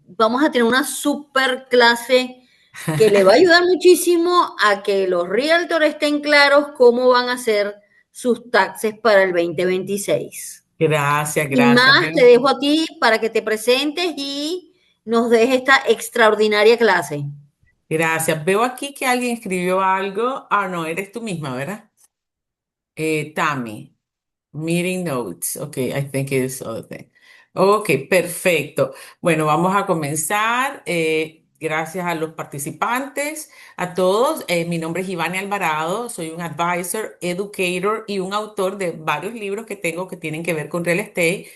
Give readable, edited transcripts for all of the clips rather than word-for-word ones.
vamos a tener una super clase que le va a ayudar muchísimo a que los realtors estén claros cómo van a hacer sus taxes para el 2026. Gracias, Sin gracias. más, te dejo a ti para que te presentes y nos des esta extraordinaria clase. Gracias. Veo aquí que alguien escribió algo. Ah, no, eres tú misma, ¿verdad? Tammy. Meeting notes. Ok, I think it's other thing. Ok, perfecto. Bueno, vamos a comenzar. Gracias a los participantes, a todos. Mi nombre es Ivane Alvarado. Soy un advisor, educator y un autor de varios libros que tengo que tienen que ver con real estate.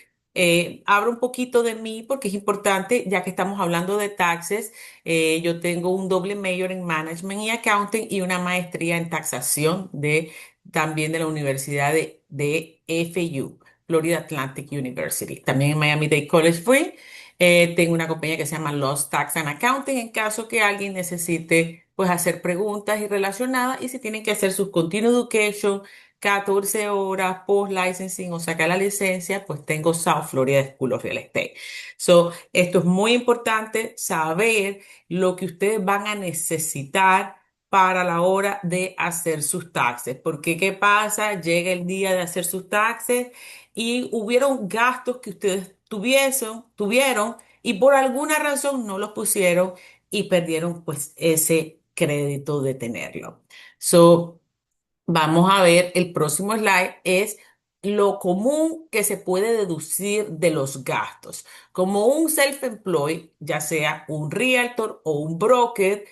Abro un poquito de mí porque es importante, ya que estamos hablando de taxes. Yo tengo un doble major en management y accounting y una maestría en taxación también de la Universidad de FU, Florida Atlantic University. También en Miami-Dade College fui. Tengo una compañía que se llama Lost Tax and Accounting en caso que alguien necesite pues hacer preguntas y relacionadas y si tienen que hacer sus continuing education, 14 horas, post-licensing o sacar la licencia, pues tengo South Florida School of Real Estate. So, esto es muy importante saber lo que ustedes van a necesitar para la hora de hacer sus taxes. Porque ¿qué pasa? Llega el día de hacer sus taxes y hubieron gastos que ustedes tuvieron y por alguna razón no los pusieron y perdieron pues ese crédito de tenerlo. So, vamos a ver, el próximo slide es lo común que se puede deducir de los gastos. Como un self-employed, ya sea un realtor o un broker,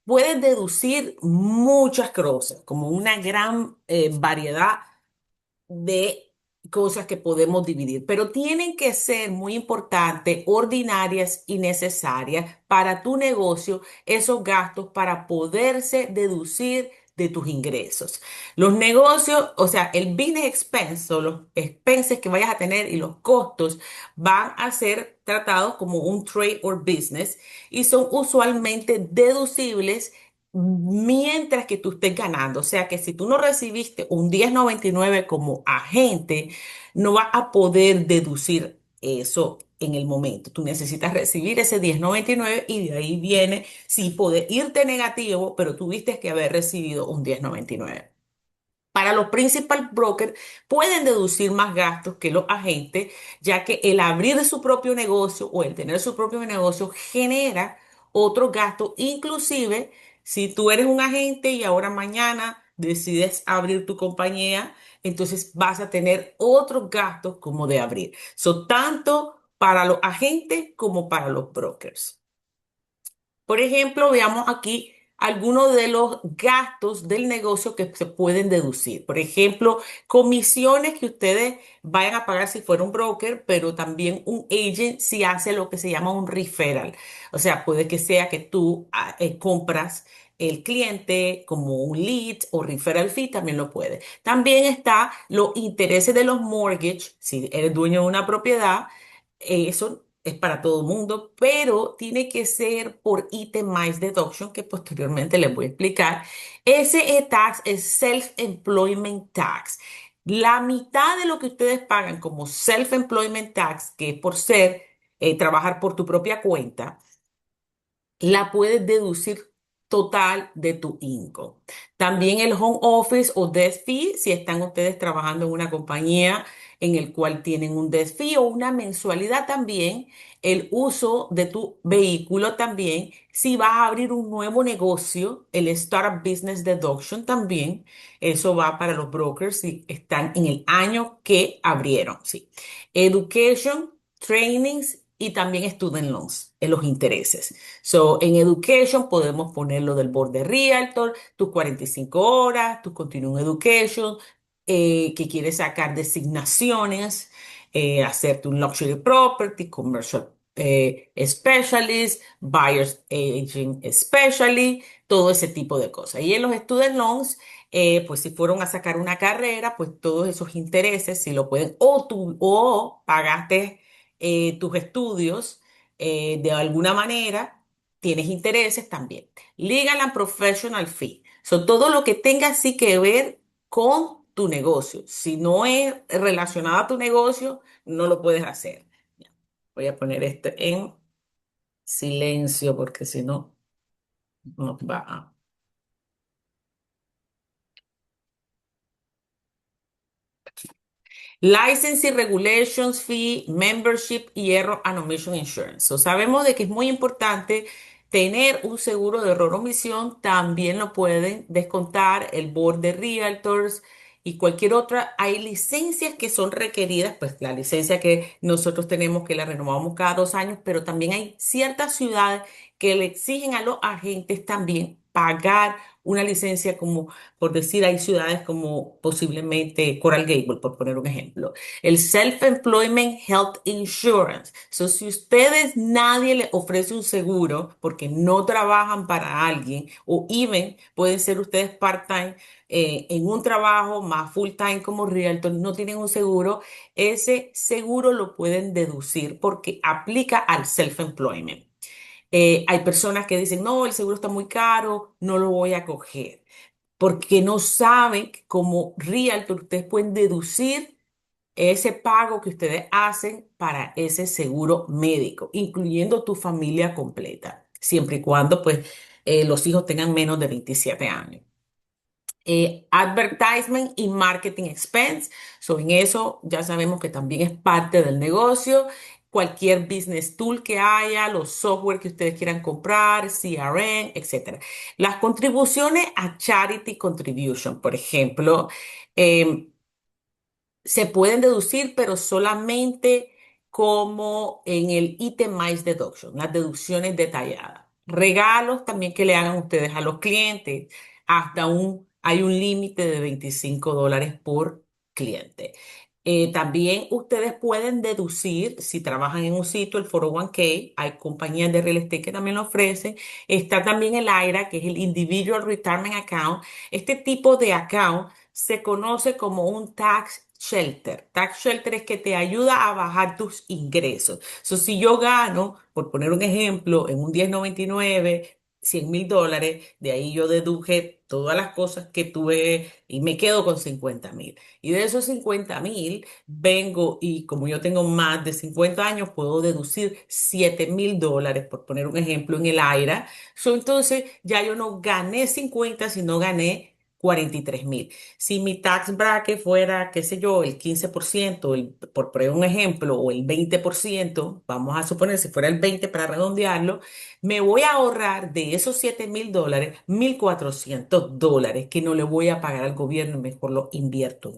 puedes deducir muchas cosas, como una gran variedad de cosas que podemos dividir, pero tienen que ser muy importantes, ordinarias y necesarias para tu negocio, esos gastos para poderse deducir de tus ingresos. Los negocios, o sea, el business expense o los expenses que vayas a tener y los costos van a ser tratados como un trade or business y son usualmente deducibles mientras que tú estés ganando. O sea que si tú no recibiste un 1099 como agente, no vas a poder deducir eso en el momento. Tú necesitas recibir ese 1099 y de ahí viene, sí, puede irte negativo, pero tuviste que haber recibido un 1099. Para los principal brokers pueden deducir más gastos que los agentes, ya que el abrir su propio negocio o el tener su propio negocio genera otros gastos, inclusive si tú eres un agente y ahora mañana decides abrir tu compañía, entonces vas a tener otros gastos como de abrir. Son tanto para los agentes como para los brokers. Por ejemplo, veamos aquí algunos de los gastos del negocio que se pueden deducir. Por ejemplo, comisiones que ustedes vayan a pagar si fuera un broker, pero también un agent si hace lo que se llama un referral. O sea, puede que sea que tú compras el cliente como un lead o referral fee, también lo puede. También está los intereses de los mortgage, si eres dueño de una propiedad, eso es para todo el mundo, pero tiene que ser por itemized deduction, que posteriormente les voy a explicar. Ese tax es self-employment tax. La mitad de lo que ustedes pagan como self-employment tax, que es por ser, trabajar por tu propia cuenta, la puedes deducir total de tu income. También el home office o desk fee, si están ustedes trabajando en una compañía en el cual tienen un desk fee o una mensualidad también, el uso de tu vehículo también, si vas a abrir un nuevo negocio, el Startup Business Deduction también, eso va para los brokers si están en el año que abrieron, sí. Education, trainings y también student loans, en los intereses. So, en Education podemos poner lo del board de Realtor, tus 45 horas, tu Continuing Education, que quieres sacar designaciones, hacerte un Luxury Property, Commercial Specialist, Buyer's Agent Specialist, todo ese tipo de cosas. Y en los Student Loans, pues si fueron a sacar una carrera, pues todos esos intereses, si lo pueden, o tú, o pagaste tus estudios de alguna manera, tienes intereses también. Legal and Professional Fee. Son todo lo que tenga así que ver con tu negocio. Si no es relacionado a tu negocio, no lo puedes hacer. Voy a poner esto en. Silencio, porque si no, nos va a... Licensing Regulations Fee, Membership y Error and Omission Insurance. So, sabemos de que es muy importante tener un seguro de error o omisión. También lo pueden descontar el board de realtors y cualquier otra. Hay licencias que son requeridas, pues la licencia que nosotros tenemos que la renovamos cada 2 años, pero también hay ciertas ciudades que le exigen a los agentes también pagar una licencia como por decir, hay ciudades como posiblemente Coral Gable, por poner un ejemplo. El Self-Employment Health Insurance. So, si ustedes nadie les ofrece un seguro porque no trabajan para alguien o even pueden ser ustedes part-time en un trabajo más full-time como realtor, no tienen un seguro, ese seguro lo pueden deducir porque aplica al self-employment. Hay personas que dicen, no, el seguro está muy caro, no lo voy a coger porque no saben que como realtor ustedes pueden deducir ese pago que ustedes hacen para ese seguro médico, incluyendo tu familia completa, siempre y cuando pues los hijos tengan menos de 27 años. Advertisement y marketing expense. So, en eso ya sabemos que también es parte del negocio. Cualquier business tool que haya, los software que ustedes quieran comprar, CRM, etcétera. Las contribuciones a Charity Contribution, por ejemplo, eh, se pueden deducir, pero solamente como en el itemized deduction, las deducciones detalladas. Regalos también que le hagan ustedes a los clientes, hay un límite de $25 por cliente. También ustedes pueden deducir, si trabajan en un sitio, el 401k, hay compañías de real estate que también lo ofrecen. Está también el IRA, que es el Individual Retirement Account. Este tipo de account se conoce como un tax shelter. Tax shelter es que te ayuda a bajar tus ingresos. So, si yo gano, por poner un ejemplo, en un 1099 $100,000, de ahí yo deduje todas las cosas que tuve y me quedo con 50,000. Y de esos 50,000, vengo y como yo tengo más de 50 años, puedo deducir $7,000, por poner un ejemplo, en el AIRA. So, entonces ya yo no gané 50, sino gané 43,000. Si mi tax bracket fuera, qué sé yo, el 15%, por poner un ejemplo, o el 20%, vamos a suponer si fuera el 20 para redondearlo, me voy a ahorrar de esos $7,000, $1,400 que no le voy a pagar al gobierno y mejor lo invierto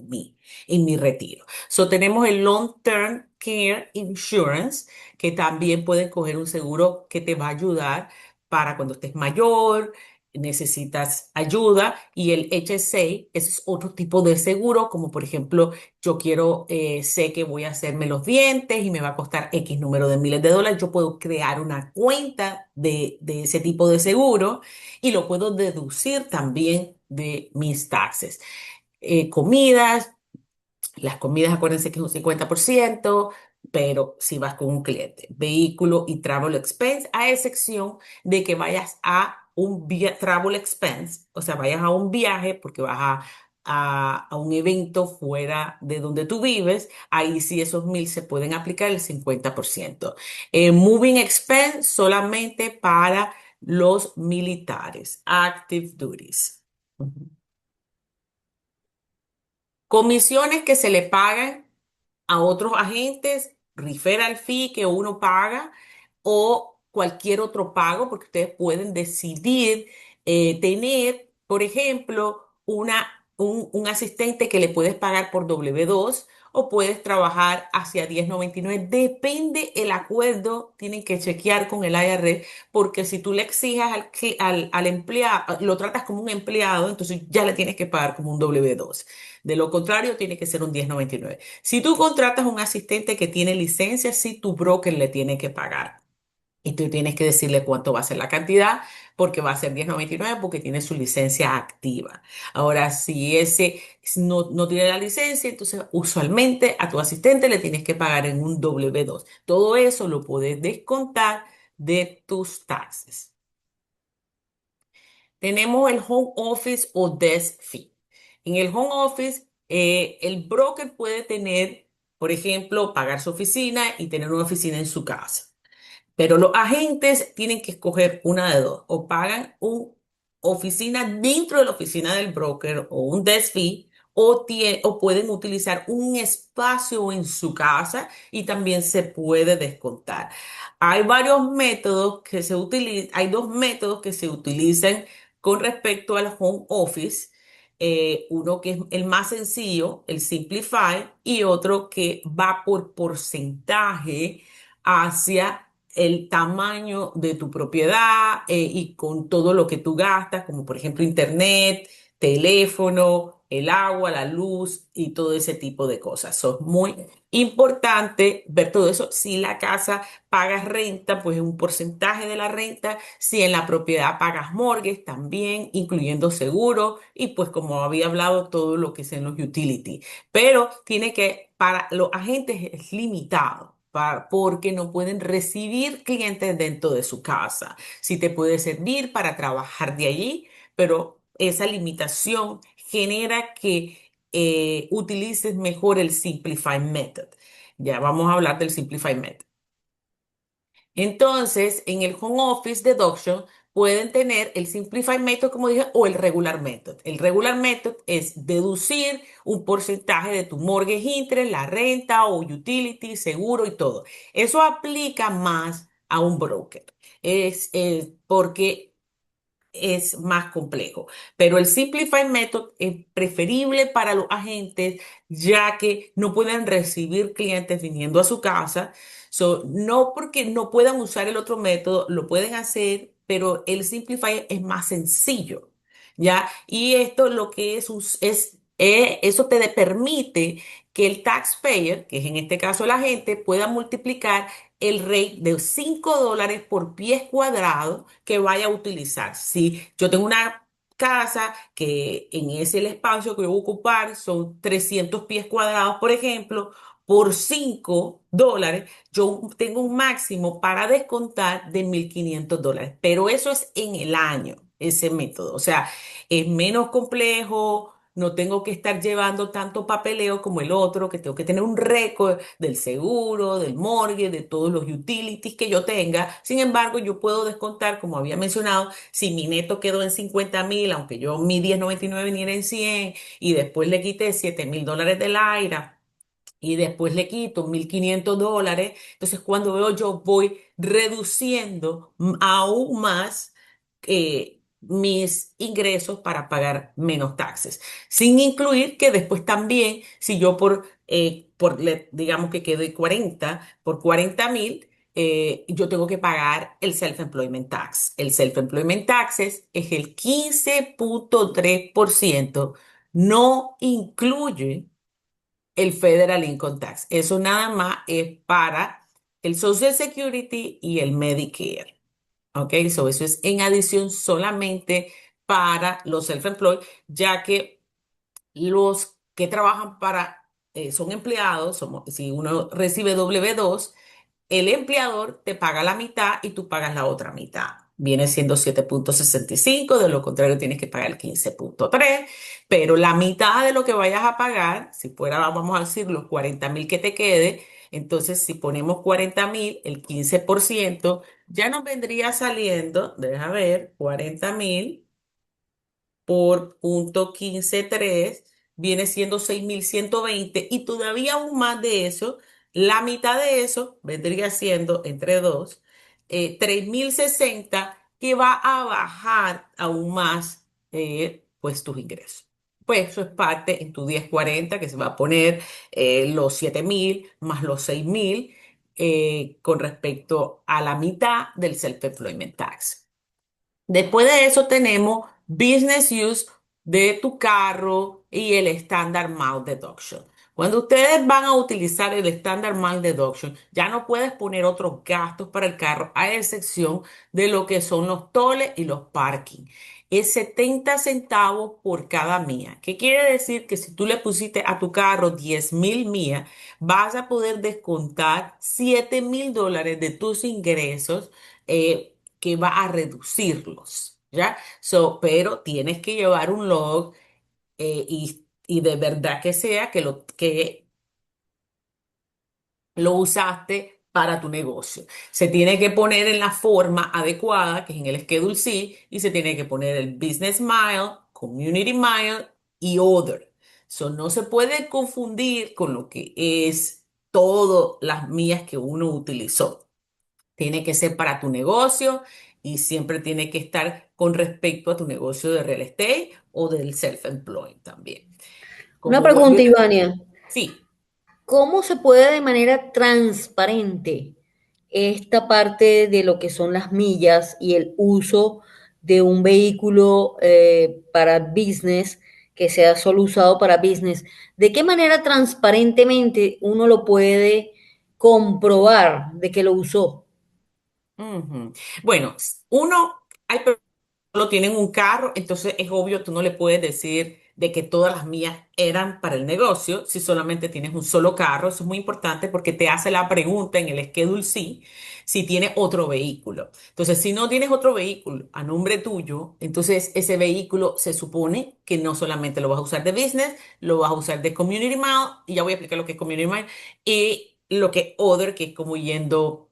en mi retiro. So, tenemos el Long Term Care Insurance, que también puedes coger un seguro que te va a ayudar para cuando estés mayor, necesitas ayuda, y el HSA, ese es otro tipo de seguro, como por ejemplo, yo quiero, sé que voy a hacerme los dientes y me va a costar X número de miles de dólares, yo puedo crear una cuenta de ese tipo de seguro y lo puedo deducir también de mis taxes. Comidas, las comidas, acuérdense que es un 50%, pero si vas con un cliente, vehículo y travel expense, a excepción de que vayas a un travel expense, o sea, vayas a un viaje porque vas a un evento fuera de donde tú vives, ahí sí esos 1,000 se pueden aplicar el 50%. Moving expense solamente para los militares, active duties. Ujú. Comisiones que se le pagan a otros agentes, referral fee que uno paga o cualquier otro pago, porque ustedes pueden decidir tener, por ejemplo, un asistente que le puedes pagar por W2 o puedes trabajar hacia 1099. Depende el acuerdo, tienen que chequear con el IRS, porque si tú le exijas al empleado, lo tratas como un empleado, entonces ya le tienes que pagar como un W2. De lo contrario, tiene que ser un 1099. Si tú contratas un asistente que tiene licencia, sí, tu broker le tiene que pagar. Y tú tienes que decirle cuánto va a ser la cantidad, porque va a ser 1099 porque tiene su licencia activa. Ahora, si ese no tiene la licencia, entonces usualmente a tu asistente le tienes que pagar en un W2. Todo eso lo puedes descontar de tus taxes. Tenemos el home office o desk fee. En el home office, el broker puede tener, por ejemplo, pagar su oficina y tener una oficina en su casa. Pero los agentes tienen que escoger una de dos, o pagan una oficina dentro de la oficina del broker o un desk fee, o pueden utilizar un espacio en su casa y también se puede descontar. Hay varios métodos que se utilizan, hay dos métodos que se utilizan con respecto al home office. Uno que es el más sencillo, el Simplify, y otro que va por porcentaje hacia el tamaño de tu propiedad y con todo lo que tú gastas, como por ejemplo internet, teléfono, el agua, la luz y todo ese tipo de cosas. So, es muy importante ver todo eso. Si la casa pagas renta, pues es un porcentaje de la renta. Si en la propiedad pagas mortgage, también, incluyendo seguro. Y pues como había hablado, todo lo que es en los utilities. Pero tiene que, para los agentes es limitado. Porque no pueden recibir clientes dentro de su casa. Sí te puede servir para trabajar de allí, pero esa limitación genera que utilices mejor el Simplify Method. Ya vamos a hablar del Simplify Method. Entonces, en el Home Office Deduction pueden tener el Simplify Method, como dije, o el Regular Method. El Regular Method es deducir un porcentaje de tu mortgage interest, la renta o utility, seguro y todo. Eso aplica más a un broker. Es porque es más complejo. Pero el Simplify Method es preferible para los agentes ya que no pueden recibir clientes viniendo a su casa. So, no porque no puedan usar el otro método, lo pueden hacer, pero el Simplify es más sencillo. ¿Ya? Y esto lo que eso te permite que el taxpayer, que es en este caso la gente, pueda multiplicar el rate de $5 por pies cuadrado que vaya a utilizar. Si yo tengo una casa que en ese el espacio que yo voy a ocupar son 300 pies cuadrados, por ejemplo, por $5, yo tengo un máximo para descontar de $1,500. Pero eso es en el año, ese método. O sea, es menos complejo. No tengo que estar llevando tanto papeleo como el otro, que tengo que tener un récord del seguro, del mortgage, de todos los utilities que yo tenga. Sin embargo, yo puedo descontar, como había mencionado, si mi neto quedó en 50,000, aunque yo mi 1099 viniera en 100 y después le quité $7,000 del AIRA y después le quito $1,500. Entonces, cuando veo yo voy reduciendo aún más mis ingresos para pagar menos taxes. Sin incluir que después también, si yo digamos que quedé 40, por 40,000, yo tengo que pagar el self-employment tax. El self-employment taxes es el 15,3%, no incluye el Federal Income Tax. Eso nada más es para el Social Security y el Medicare. ¿Ok? Eso es en adición solamente para los self-employed, ya que los que trabajan son empleados, si uno recibe W2, el empleador te paga la mitad y tú pagas la otra mitad. Viene siendo 7,65, de lo contrario tienes que pagar el 15,3, pero la mitad de lo que vayas a pagar, si fuera, vamos a decir, los 40,000 que te quede, entonces si ponemos 40,000, el 15% ya nos vendría saliendo, deja ver, 40,000 por .153 viene siendo 6,120 y todavía aún más de eso, la mitad de eso vendría siendo entre dos, 3,060 que va a bajar aún más pues tus ingresos. Pues eso es parte en tu 1040 que se va a poner los 7,000 más los 6,000 con respecto a la mitad del self-employment tax. Después de eso tenemos Business Use de tu carro y el Standard Mile Deduction. Cuando ustedes van a utilizar el Standard Mile Deduction, ya no puedes poner otros gastos para el carro, a excepción de lo que son los toles y los parking. Es 70 centavos por cada milla. ¿Qué quiere decir? Que si tú le pusiste a tu carro 10,000 millas, vas a poder descontar $7,000 de tus ingresos. Que va a reducirlos, ¿ya? Pero tienes que llevar un log y de verdad que sea que lo usaste para tu negocio. Se tiene que poner en la forma adecuada, que es en el Schedule C, y se tiene que poner el Business Mile, Community Mile y Other. Eso no se puede confundir con lo que es todas las millas que uno utilizó. Tiene que ser para tu negocio y siempre tiene que estar con respecto a tu negocio de real estate o del self-employed también. Una Como vuelvo y pregunta, Ivania. sí. ¿Cómo se puede de manera transparente esta parte de lo que son las millas y el uso de un vehículo para business, que sea solo usado para business? ¿De qué manera transparentemente uno lo puede comprobar de que lo usó? Ujú. Bueno, hay solo tienen un carro, entonces es obvio, tú no le puedes decir de que todas las mías eran para el negocio si solamente tienes un solo carro. Eso es muy importante porque te hace la pregunta en el Schedule C si tienes otro vehículo. Entonces, si no tienes otro vehículo a nombre tuyo, entonces ese vehículo se supone que no solamente lo vas a usar de business, lo vas a usar de community mile, y ya voy a explicar lo que es community mile, y lo que es other, que es como yendo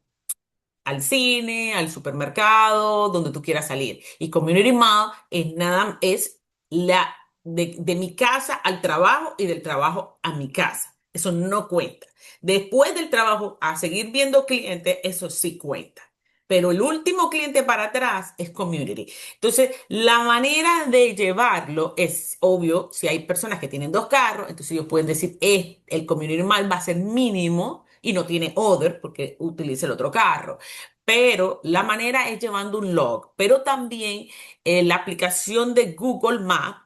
al cine, al supermercado, donde tú quieras salir. Y Community Mall es la de mi casa al trabajo y del trabajo a mi casa. Eso no cuenta. Después del trabajo, a seguir viendo clientes, eso sí cuenta. Pero el último cliente para atrás es community. Entonces, la manera de llevarlo es obvio, si hay personas que tienen dos carros, entonces ellos pueden decir, el community mile va a ser mínimo y no tiene other porque utiliza el otro carro. Pero la manera es llevando un log. Pero también la aplicación de Google Maps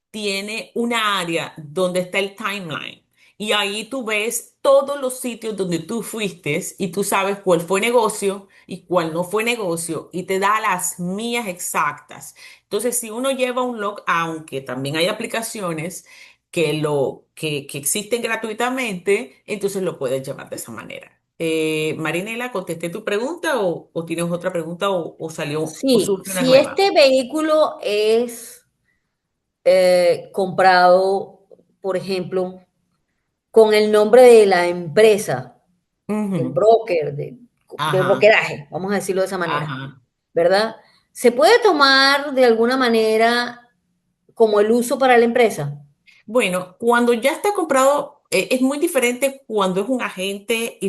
tiene una área donde está el timeline. Y ahí tú ves todos los sitios donde tú fuiste y tú sabes cuál fue negocio y cuál no fue negocio y te da las mías exactas. Entonces, si uno lleva un log, aunque también hay aplicaciones que existen gratuitamente, entonces lo puedes llevar de esa manera. Marinela, ¿contesté tu pregunta o tienes otra pregunta o salió o Sí, surge una si nueva? este vehículo es comprado, por ejemplo, con el nombre de la empresa, del Ujú. broker, del Ajá, brokeraje, vamos a decirlo de esa manera, ajá. ¿verdad? ¿Se puede tomar de alguna manera como el uso para la empresa? Bueno, cuando ya está comprado, es muy diferente cuando es un agente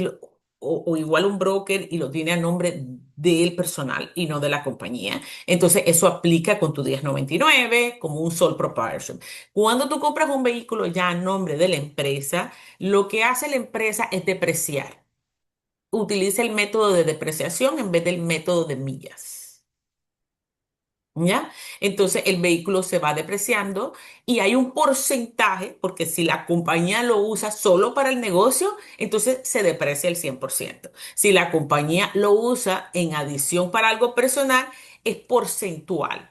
o igual un broker y lo tiene a nombre del personal y no de la compañía. Entonces, eso aplica con tu 1099 como un sole proprietorship. Cuando tú compras un vehículo ya a nombre de la empresa, lo que hace la empresa es depreciar. Utiliza el método de depreciación en vez del método de millas. ¿Ya? Entonces el vehículo se va depreciando y hay un porcentaje, porque si la compañía lo usa solo para el negocio, entonces se deprecia el 100%. Si la compañía lo usa en adición para algo personal, es porcentual.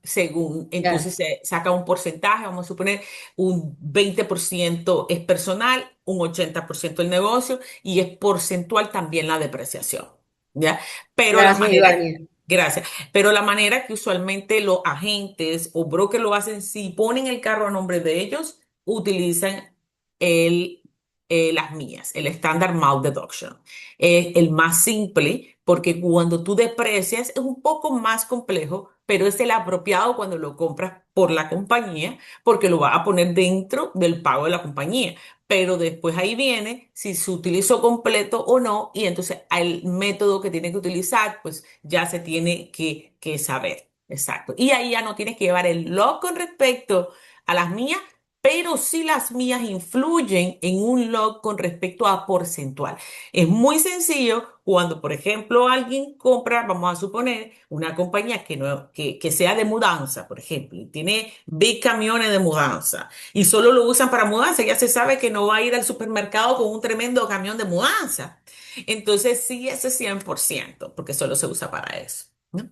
Ya, Entonces se saca un porcentaje, vamos a suponer un 20% es personal, un 80% el negocio y es porcentual también la depreciación, ¿ya? Pero la gracias, manera, Ivania. gracias, pero la manera que usualmente los agentes o brokers lo hacen, si ponen el carro a nombre de ellos, utilizan el, las mías, el Standard Mile Deduction. Es el más simple porque cuando tú deprecias es un poco más complejo, pero es el apropiado cuando lo compras por la compañía porque lo va a poner dentro del pago de la compañía. Pero después ahí viene si se utilizó completo o no y entonces el método que tiene que utilizar pues ya se tiene que saber. Exacto. Y ahí ya no tienes que llevar el log con respecto a las mías, pero sí las mías influyen en un log con respecto a porcentual. Es muy sencillo cuando, por ejemplo, alguien compra, vamos a suponer, una compañía que sea de mudanza, por ejemplo, y tiene big camiones de mudanza y solo lo usan para mudanza, ya se sabe que no va a ir al supermercado con un tremendo camión de mudanza. Entonces, sí, ese 100%, porque solo se usa para eso, ¿no?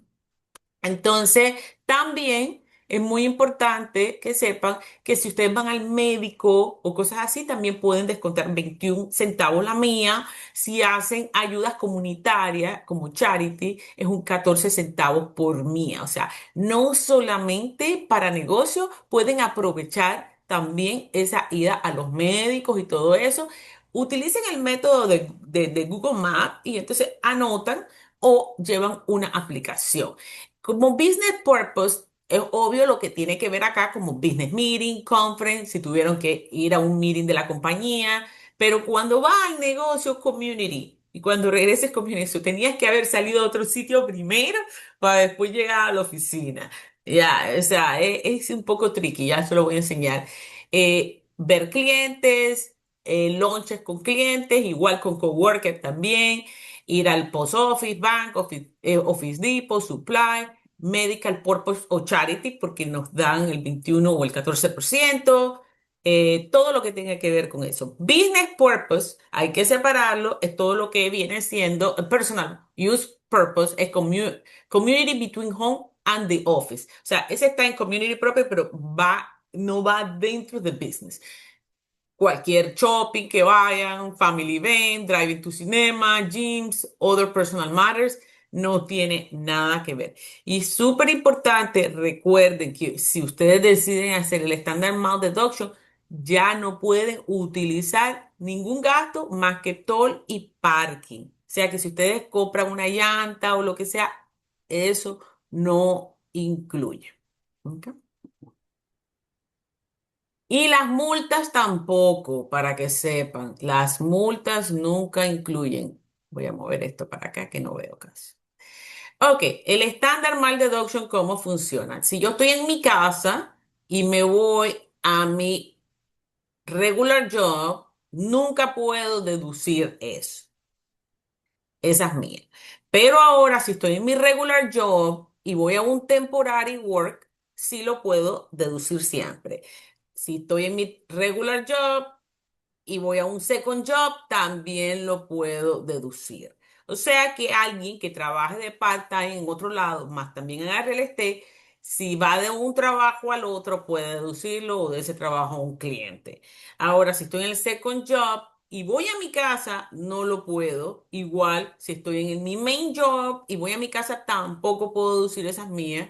Entonces, también es muy importante que sepan que si ustedes van al médico o cosas así, también pueden descontar 21 centavos la mía. Si hacen ayudas comunitarias como charity, es un 14 centavos por mía. O sea, no solamente para negocios, pueden aprovechar también esa ida a los médicos y todo eso utilicen el método de Google Maps y entonces anotan o llevan una aplicación. Como business purpose, es obvio lo que tiene que ver acá como business meeting, conference, si tuvieron que ir a un meeting de la compañía, pero cuando va al negocio community y cuando regreses community, tenías que haber salido a otro sitio primero para después llegar a la oficina. Ya, o sea, es un poco tricky, ya se lo voy a enseñar. Ver clientes, lunches con clientes, igual con coworker también, ir al post office, bank, office depot, supply, medical purpose o charity, porque nos dan el 21 o el 14%, todo lo que tenga que ver con eso. Business purpose, hay que separarlo, es todo lo que viene siendo personal use purpose, es community between home and the office. O sea, ese está en community propio, pero no va dentro de business. Cualquier shopping que vayan, family event, driving to cinema, gyms, other personal matters, no tiene nada que ver. Y súper importante, recuerden que si ustedes deciden hacer el Standard Mile Deduction, ya no pueden utilizar ningún gasto más que toll y parking. O sea que si ustedes compran una llanta o lo que sea, eso no incluye. ¿Ok? Y las multas tampoco, para que sepan, las multas nunca incluyen. Voy a mover esto para acá que no veo casi. Ok, el estándar mal deduction, ¿cómo funciona? Si yo estoy en mi casa y me voy a mi regular job, nunca puedo deducir eso. Esa es mía. Pero ahora, si estoy en mi regular job y voy a un temporary work, sí lo puedo deducir siempre. Si estoy en mi regular job y voy a un second job, también lo puedo deducir. O sea que alguien que trabaje de part-time en otro lado, más también en el real estate, si va de un trabajo al otro, puede deducirlo o de ese trabajo a un cliente. Ahora, si estoy en el second job y voy a mi casa, no lo puedo. Igual, si estoy en mi main job y voy a mi casa, tampoco puedo deducir esas mías.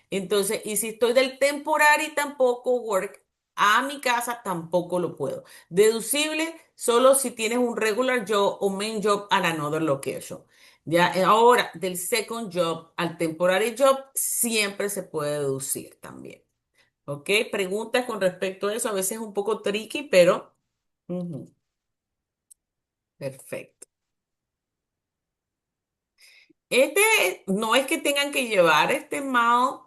Entonces, y si estoy del temporary, tampoco work. A mi casa tampoco lo puedo. Deducible solo si tienes un regular job o main job at another location. Ya, ahora, del second job al temporary job siempre se puede deducir también. ¿Ok? Preguntas con respecto a eso. A veces es un poco tricky, pero ujú, perfecto. Este no es que tengan que llevar este MAO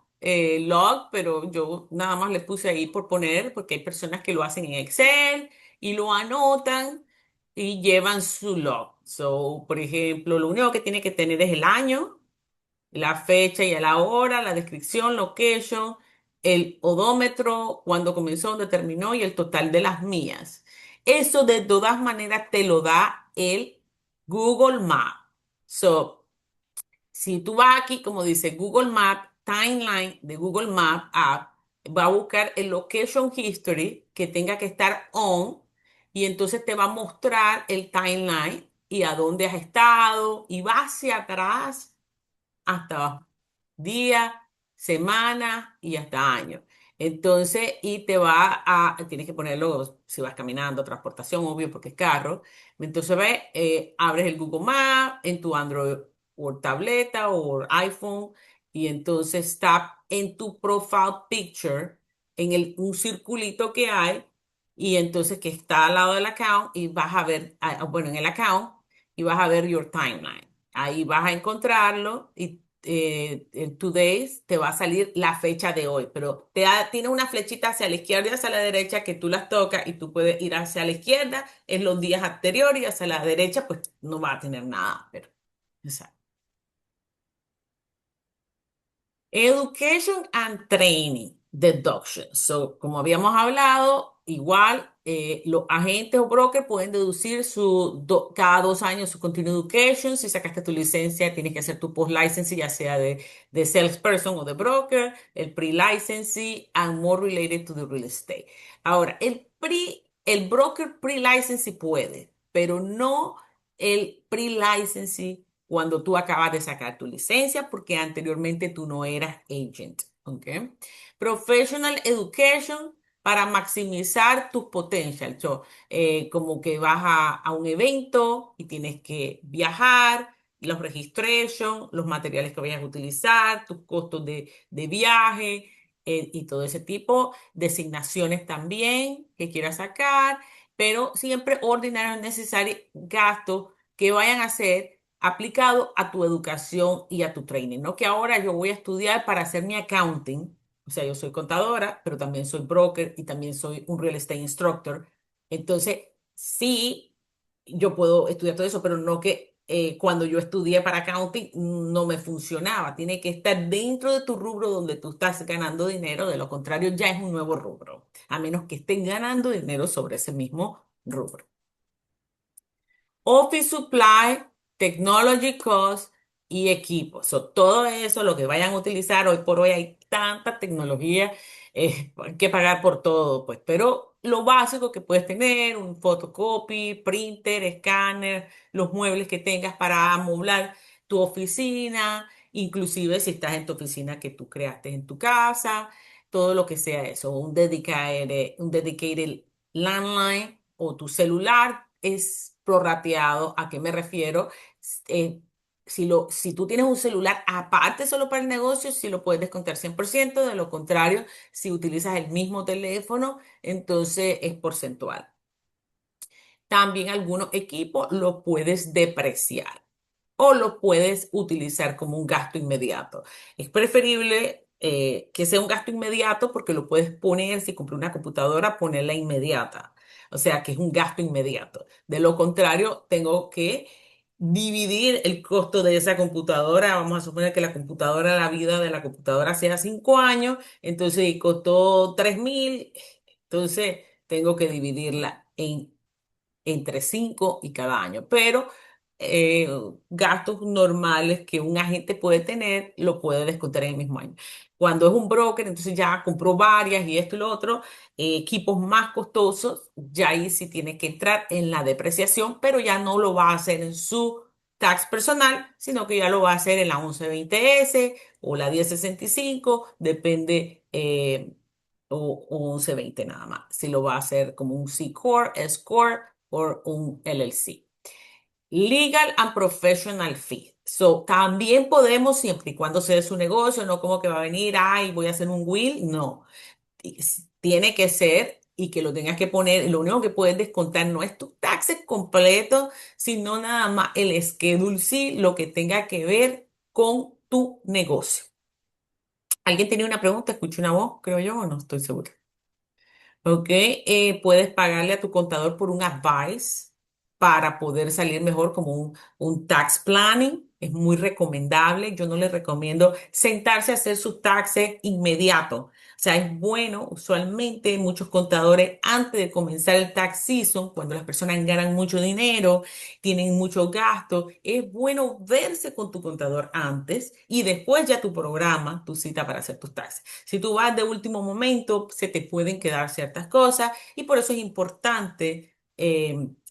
log, pero yo nada más le puse ahí por poner, porque hay personas que lo hacen en Excel y lo anotan y llevan su log. So, por ejemplo, lo único que tiene que tener es el año, la fecha y la hora, la descripción, location, el odómetro, cuándo comenzó, dónde terminó y el total de las millas. Eso de todas maneras te lo da el Google Maps. So, si tú vas aquí, como dice Google Map, Timeline de Google Map App, va a buscar el Location History que tenga que estar on y entonces te va a mostrar el timeline y a dónde has estado y va hacia atrás hasta día, semana y hasta año. Entonces, y tienes que ponerlo si vas caminando, transportación, obvio, porque es carro. Entonces, ve, abres el Google Maps en tu Android o tableta o iPhone y entonces está en tu profile picture, un circulito que hay y entonces que está al lado del account y vas a ver, bueno, en el account y vas a ver your timeline. Ahí vas a encontrarlo y en Today's te va a salir la fecha de hoy, pero tiene una flechita hacia la izquierda y hacia la derecha que tú las tocas y tú puedes ir hacia la izquierda en los días anteriores y hacia la derecha pues no va a tener nada, pero exacto. Education and Training Deduction. So, como habíamos hablado, igual los agentes o brokers pueden deducir cada 2 años su Continuing Education. Si sacaste tu licencia, tienes que hacer tu post-licensing, ya sea de salesperson o de broker, el pre-licensing and more related to the real estate. Ahora, el broker pre-licensing puede, pero no el pre-licensing cuando tú acabas de sacar tu licencia, porque anteriormente tú no eras agent. ¿Ok? Professional Education para maximizar tus potential. Como que vas a un evento y tienes que viajar, los registration, los materiales que vayas a utilizar, tus costos de viaje y todo ese tipo, designaciones también que quieras sacar, pero siempre ordinarios necesarios gastos que vayan a ser aplicado a tu educación y a tu training, ¿no? Que ahora yo voy a estudiar para hacer mi accounting, o sea, yo soy contadora, pero también soy broker y también soy un real estate instructor. Entonces, sí, yo puedo estudiar todo eso, pero no que cuando yo estudié para accounting no me funcionaba. Tiene que estar dentro de tu rubro donde tú estás ganando dinero, de lo contrario ya es un nuevo rubro, a menos que estén ganando dinero sobre ese mismo rubro. Office Supply, Technology Cost y equipos. Todo eso, lo que vayan a utilizar, hoy por hoy hay tanta tecnología, hay que pagar por todo, pues, pero lo básico que puedes tener, un photocopy, printer, escáner, los muebles que tengas para amoblar tu oficina, inclusive si estás en tu oficina que tú creaste en tu casa, todo lo que sea eso, un dedicated landline o tu celular es prorrateado. ¿A qué me refiero? Eh, si tú tienes un celular aparte solo para el negocio, sí lo puedes descontar 100%. De lo contrario, si utilizas el mismo teléfono, entonces es porcentual. También algunos equipos los puedes depreciar o lo puedes utilizar como un gasto inmediato. Es preferible que sea un gasto inmediato porque lo puedes poner, si compré una computadora, ponerla inmediata. O sea, que es un gasto inmediato. De lo contrario, tengo que dividir el costo de esa computadora. Vamos a suponer que la computadora, la vida de la computadora sea 5 años, entonces costó 3.000, entonces tengo que dividirla entre 5 y cada año. Pero eh, gastos normales que un agente puede tener, lo puede descontar en el mismo año. Cuando es un broker, entonces ya compró varias y esto y lo otro, equipos más costosos, ya ahí sí tiene que entrar en la depreciación, pero ya no lo va a hacer en su tax personal, sino que ya lo va a hacer en la 1120S o la 1065, depende, o 1120 nada más. Si lo va a hacer como un C Corp, S Corp o un LLC. Legal and Professional Fee. So, también podemos, siempre y cuando sea su negocio, no como que va a venir, ay, voy a hacer un will, no. Tiene que ser y que lo tengas que poner, lo único que puedes descontar no es tu taxes completo, sino nada más el Schedule C, lo que tenga que ver con tu negocio. ¿Alguien tenía una pregunta? Escuché una voz, creo yo, o no estoy segura. Ok, puedes pagarle a tu contador por un advice para poder salir mejor como un tax planning. Es muy recomendable. Yo no les recomiendo sentarse a hacer sus taxes inmediato. O sea, es bueno, usualmente muchos contadores antes de comenzar el tax season, cuando las personas ganan mucho dinero, tienen muchos gastos, es bueno verse con tu contador antes y después ya tu programa, tu cita para hacer tus taxes. Si tú vas de último momento, se te pueden quedar ciertas cosas y por eso es importante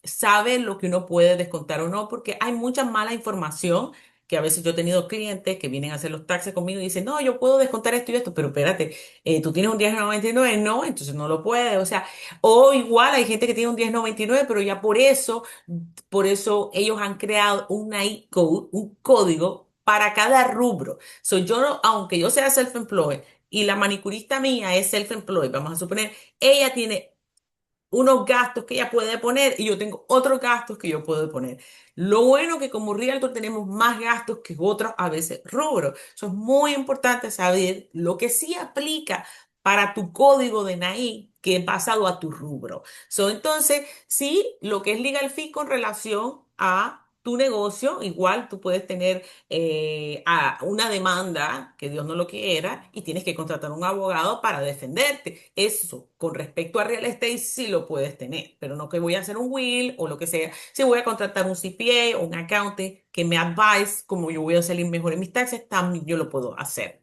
saber lo que uno puede descontar o no, porque hay mucha mala información que a veces yo he tenido clientes que vienen a hacer los taxes conmigo y dicen, no, yo puedo descontar esto y esto, pero espérate, tú tienes un 1099, no, entonces no lo puedes, o sea, o igual hay gente que tiene un 1099, pero ya por eso ellos han creado un I-code, un código para cada rubro. Yo, aunque yo sea self-employed y la manicurista mía es self-employed, vamos a suponer, ella tiene unos gastos que ella puede poner y yo tengo otros gastos que yo puedo poner. Lo bueno que como realtor tenemos más gastos que otros a veces rubros. Eso es muy importante saber lo que sí aplica para tu código de NAI que es basado a tu rubro. Entonces, sí, lo que es legal fee con relación a tu negocio, igual tú puedes tener una demanda que Dios no lo quiera y tienes que contratar un abogado para defenderte. Eso, con respecto a real estate, sí lo puedes tener, pero no que voy a hacer un will o lo que sea. Si voy a contratar un CPA o un accountant que me advise cómo yo voy a salir mejor en mis taxes, también yo lo puedo hacer.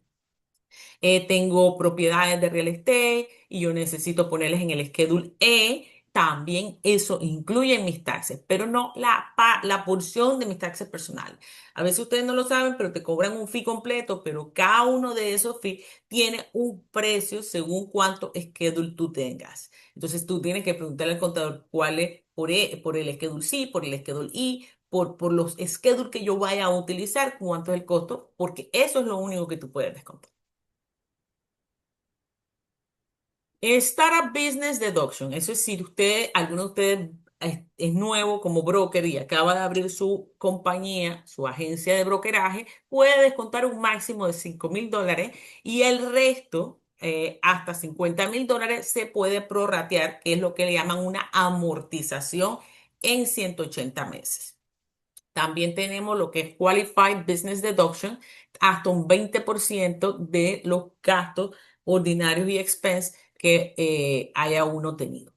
Tengo propiedades de real estate y yo necesito ponerles en el Schedule E también eso incluye en mis taxes, pero no la porción de mis taxes personales. A veces ustedes no lo saben, pero te cobran un fee completo, pero cada uno de esos fees tiene un precio según cuánto schedule tú tengas. Entonces tú tienes que preguntarle al contador cuál es por el schedule C, por el schedule I, por los schedules que yo vaya a utilizar, cuánto es el costo, porque eso es lo único que tú puedes descontar. Startup Business Deduction, eso es si usted, alguno de ustedes es nuevo como broker y acaba de abrir su compañía, su agencia de brokeraje, puede descontar un máximo de $5,000 y el resto, hasta $50,000, se puede prorratear, que es lo que le llaman una amortización en 180 meses. También tenemos lo que es Qualified Business Deduction, hasta un 20% de los gastos ordinarios y expense que haya uno tenido.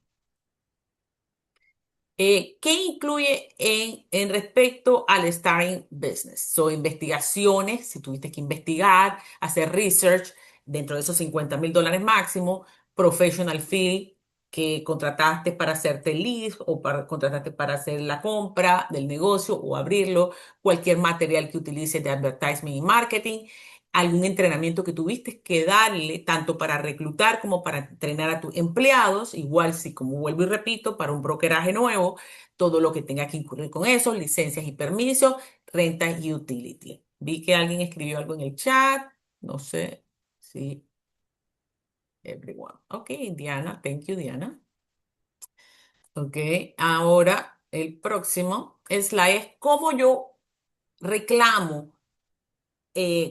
¿Qué incluye en respecto al starting business? Son investigaciones, si tuviste que investigar, hacer research dentro de esos $50,000 máximo, professional fee que contrataste para hacerte lead o contrataste para hacer la compra del negocio o abrirlo, cualquier material que utilices de advertising y marketing, algún entrenamiento que tuviste que darle tanto para reclutar como para entrenar a tus empleados, igual si, como vuelvo y repito, para un brokeraje nuevo, todo lo que tenga que incurrir con eso, licencias y permisos, rentas y utility. Vi que alguien escribió algo en el chat, no sé si everyone. Ok, Diana, thank you, Diana. Ok, ahora el próximo slide es cómo yo reclamo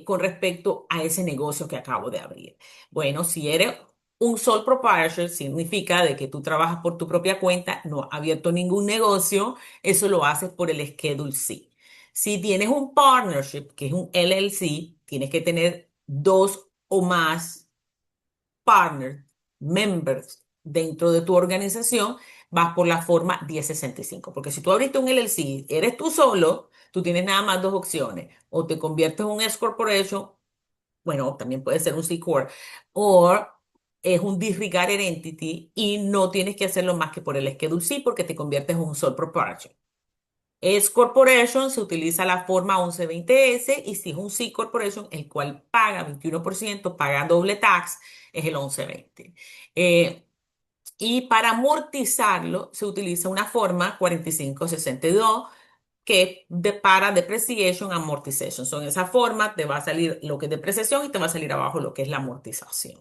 con respecto a ese negocio que acabo de abrir. Bueno, si eres un sole proprietor, significa de que tú trabajas por tu propia cuenta, no has abierto ningún negocio, eso lo haces por el Schedule C. Si tienes un partnership, que es un LLC, tienes que tener dos o más partners, members dentro de tu organización, vas por la forma 1065. Porque si tú abriste un LLC, eres tú solo, tú tienes nada más dos opciones. O te conviertes en un S Corporation, bueno, también puede ser un C Corp, o es un disregarded entity y no tienes que hacerlo más que por el Schedule C porque te conviertes en un sole proprietor. S Corporation se utiliza la forma 1120S y si es un C Corporation, el cual paga 21%, paga doble tax, es el 1120. Y para amortizarlo se utiliza una forma 4562 que es para depreciation amortization. Son esa forma, te va a salir lo que es depreciación y te va a salir abajo lo que es la amortización.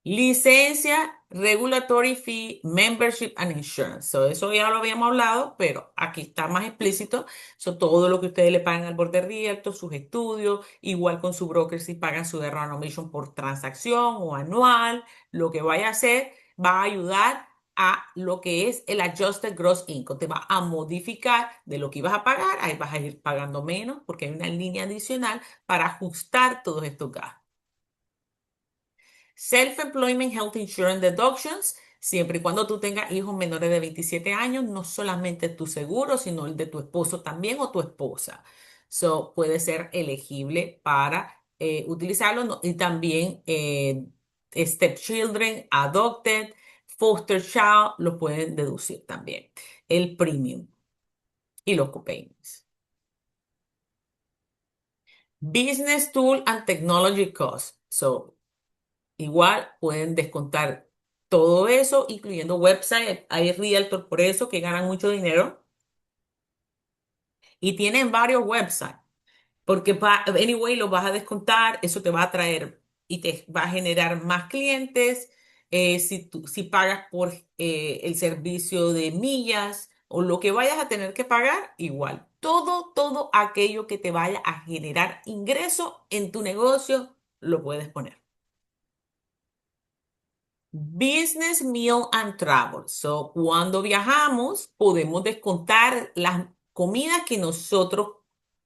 Licencia, regulatory fee, membership and insurance. So, eso ya lo habíamos hablado, pero aquí está más explícito. Todo lo que ustedes le pagan al board de realtor, sus estudios, igual con su broker si pagan su de renovation por transacción o anual, lo que vaya a hacer va a ayudar a lo que es el adjusted gross income. Te va a modificar de lo que ibas a pagar, ahí vas a ir pagando menos porque hay una línea adicional para ajustar todos estos gastos. Self-Employment Health Insurance Deductions, siempre y cuando tú tengas hijos menores de 27 años, no solamente tu seguro, sino el de tu esposo también o tu esposa. So, puede ser elegible para utilizarlo y también stepchildren, adopted, foster child, lo pueden deducir también. El premium y los copayments. Business Tool and Technology Costs. So, igual pueden descontar todo eso, incluyendo website. Hay realtor por eso que ganan mucho dinero y tienen varios websites. Porque anyway lo vas a descontar, eso te va a traer y te va a generar más clientes. Si pagas por el servicio de millas o lo que vayas a tener que pagar, igual. Todo aquello que te vaya a generar ingreso en tu negocio, lo puedes poner. Business Meal and Travel. So, cuando viajamos, podemos descontar las comidas que nosotros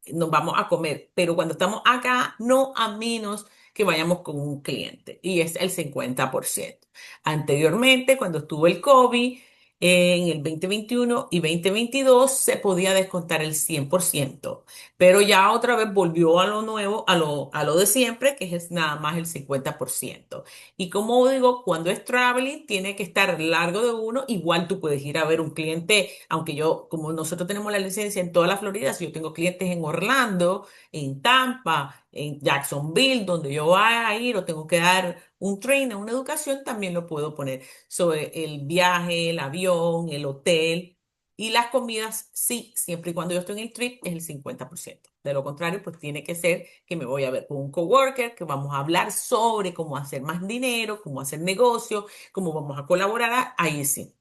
nos vamos a comer, pero cuando estamos acá, no a menos que vayamos con un cliente y es el 50%. Anteriormente, cuando estuvo el COVID, En el 2021 y 2022 se podía descontar el 100%, pero ya otra vez volvió a lo nuevo, a lo de siempre, que es nada más el 50%. Y como digo, cuando es traveling, tiene que estar largo de uno. Igual tú puedes ir a ver un cliente, aunque yo, como nosotros tenemos la licencia en toda la Florida, si yo tengo clientes en Orlando, en Tampa, en Jacksonville, donde yo vaya a ir o tengo que dar un training, una educación, también lo puedo poner sobre el viaje, el avión, el hotel y las comidas, sí, siempre y cuando yo estoy en el trip es el 50%. De lo contrario, pues tiene que ser que me voy a ver con un coworker, que vamos a hablar sobre cómo hacer más dinero, cómo hacer negocio, cómo vamos a colaborar, ahí sí.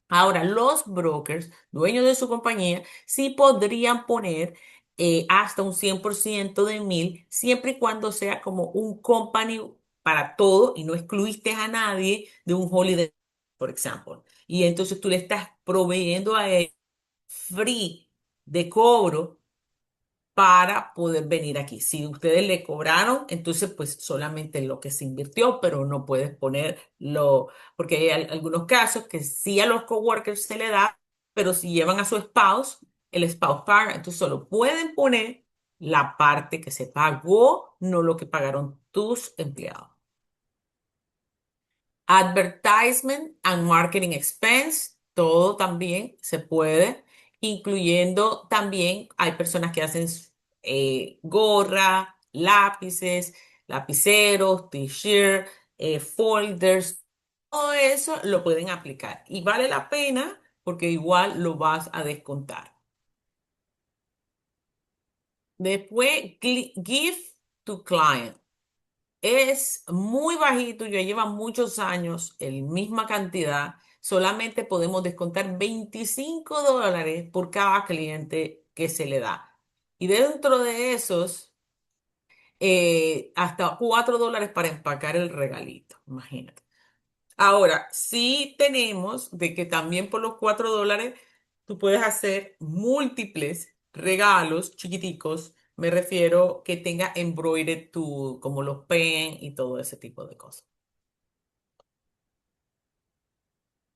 Ahora, los brokers, dueños de su compañía, sí podrían poner hasta un 100% de 1,000, siempre y cuando sea como un company para todo y no excluiste a nadie de un holiday, por ejemplo. Y entonces tú le estás proveyendo a él free de cobro para poder venir aquí. Si ustedes le cobraron, entonces pues solamente lo que se invirtió, pero no puedes ponerlo, porque hay algunos casos que sí a los coworkers se le da, pero si llevan a su spouse, el spouse paga, entonces solo pueden poner la parte que se pagó, no lo que pagaron tus empleados. Advertisement and marketing expense, todo también se puede, incluyendo también hay personas que hacen gorra, lápices, lapiceros, t-shirt, folders, todo eso lo pueden aplicar y vale la pena porque igual lo vas a descontar. Después, gift to client. Es muy bajito, ya lleva muchos años, el misma cantidad. Solamente podemos descontar $25 por cada cliente que se le da. Y dentro de esos, hasta $4 para empacar el regalito, imagínate. Ahora, sí tenemos de que también por los $4 tú puedes hacer múltiples regalos chiquiticos. Me refiero que tenga embroidered tu, como los pen y todo ese tipo de cosas.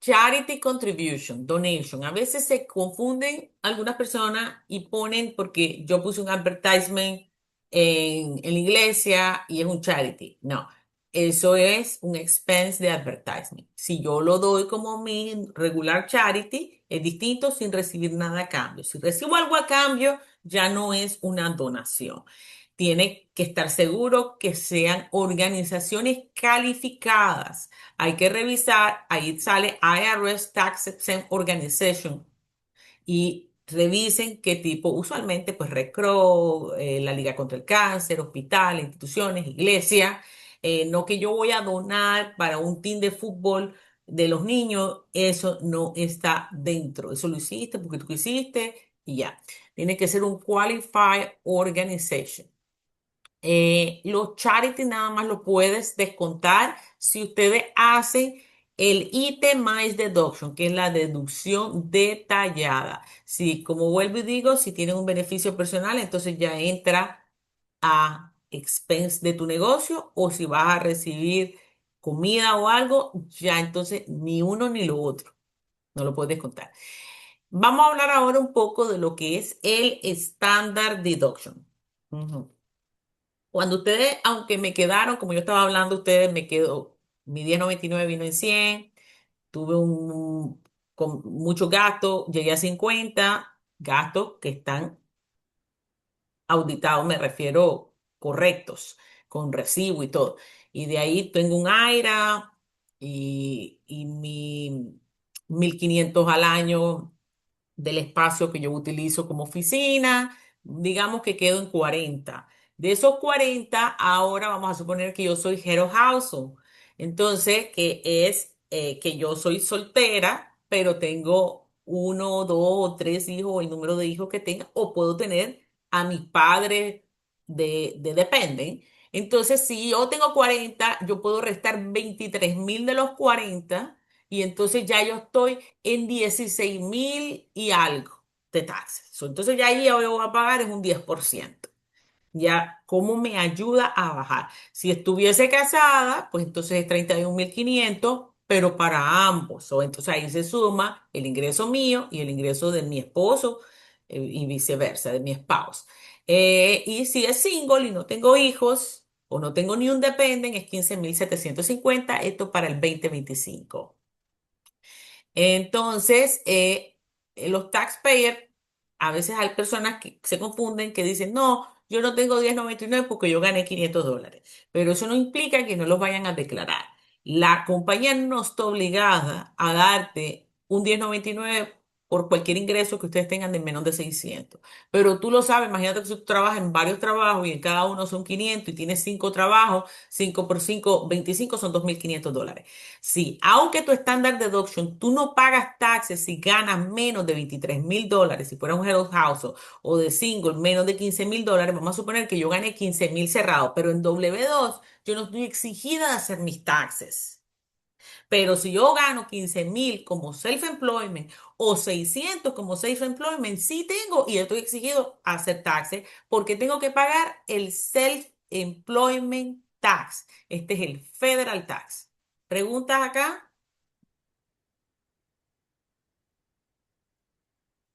Charity contribution, donation. A veces se confunden algunas personas y ponen, porque yo puse un advertisement en la iglesia y es un charity. No, eso es un expense de advertisement. Si yo lo doy como mi regular charity, es distinto sin recibir nada a cambio. Si recibo algo a cambio, ya no es una donación. Tiene que estar seguro que sean organizaciones calificadas. Hay que revisar, ahí sale IRS Tax Exempt Organization y revisen qué tipo, usualmente pues Red Cross, la Liga contra el Cáncer, hospitales, instituciones, iglesias, no que yo voy a donar para un team de fútbol de los niños, eso no está dentro, eso lo hiciste porque tú quisiste y ya. Tiene que ser un Qualified Organization. Los charity nada más lo puedes descontar si ustedes hacen el itemized deduction, que es la deducción detallada. Si, como vuelvo y digo, si tienen un beneficio personal, entonces ya entra a expense de tu negocio, o si vas a recibir comida o algo, ya entonces ni uno ni lo otro. No lo puedes descontar. Vamos a hablar ahora un poco de lo que es el standard deduction. Ujú. Cuando ustedes, aunque me quedaron, como yo estaba hablando, ustedes me quedó, mi 10,99 vino en 100, tuve con muchos gastos, llegué a 50 gastos que están auditados, me refiero correctos, con recibo y todo. Y de ahí tengo un AIRA y mi 1,500 al año del espacio que yo utilizo como oficina, digamos que quedo en 40. De esos 40, ahora vamos a suponer que yo soy head of household. Entonces, que es que yo soy soltera, pero tengo uno, dos o tres hijos, o el número de hijos que tenga, o puedo tener a mis padres de dependen. Entonces, si yo tengo 40, yo puedo restar 23,000 de los 40 y entonces ya yo estoy en 16,000 y algo de taxes. Entonces ya ahí yo voy a pagar es un 10%. Ya, ¿cómo me ayuda a bajar? Si estuviese casada, pues entonces es 31,500 pero para ambos. Entonces ahí se suma el ingreso mío y el ingreso de mi esposo y viceversa, de mi spouse. Y si es single y no tengo hijos o no tengo ni un dependent, es 15.750, esto para el 2025. Entonces, los taxpayers, a veces hay personas que se confunden que dicen, no, yo no tengo 1099 porque yo gané $500, pero eso no implica que no los vayan a declarar. La compañía no está obligada a darte un 1099 por cualquier ingreso que ustedes tengan de menos de 600. Pero tú lo sabes, imagínate que si tú trabajas en varios trabajos y en cada uno son 500 y tienes 5 trabajos, 5 por 5, 25 son $2.500. Sí, aunque tu estándar deduction, tú no pagas taxes si ganas menos de $23.000, si fuera un head of household o de single menos de $15.000, vamos a suponer que yo gané 15.000 cerrado, pero en W2 yo no estoy exigida de hacer mis taxes. Pero si yo gano 15.000 como self-employment o 600 como self-employment, sí tengo y estoy exigido a hacer taxes porque tengo que pagar el self-employment tax. Este es el federal tax. ¿Preguntas acá?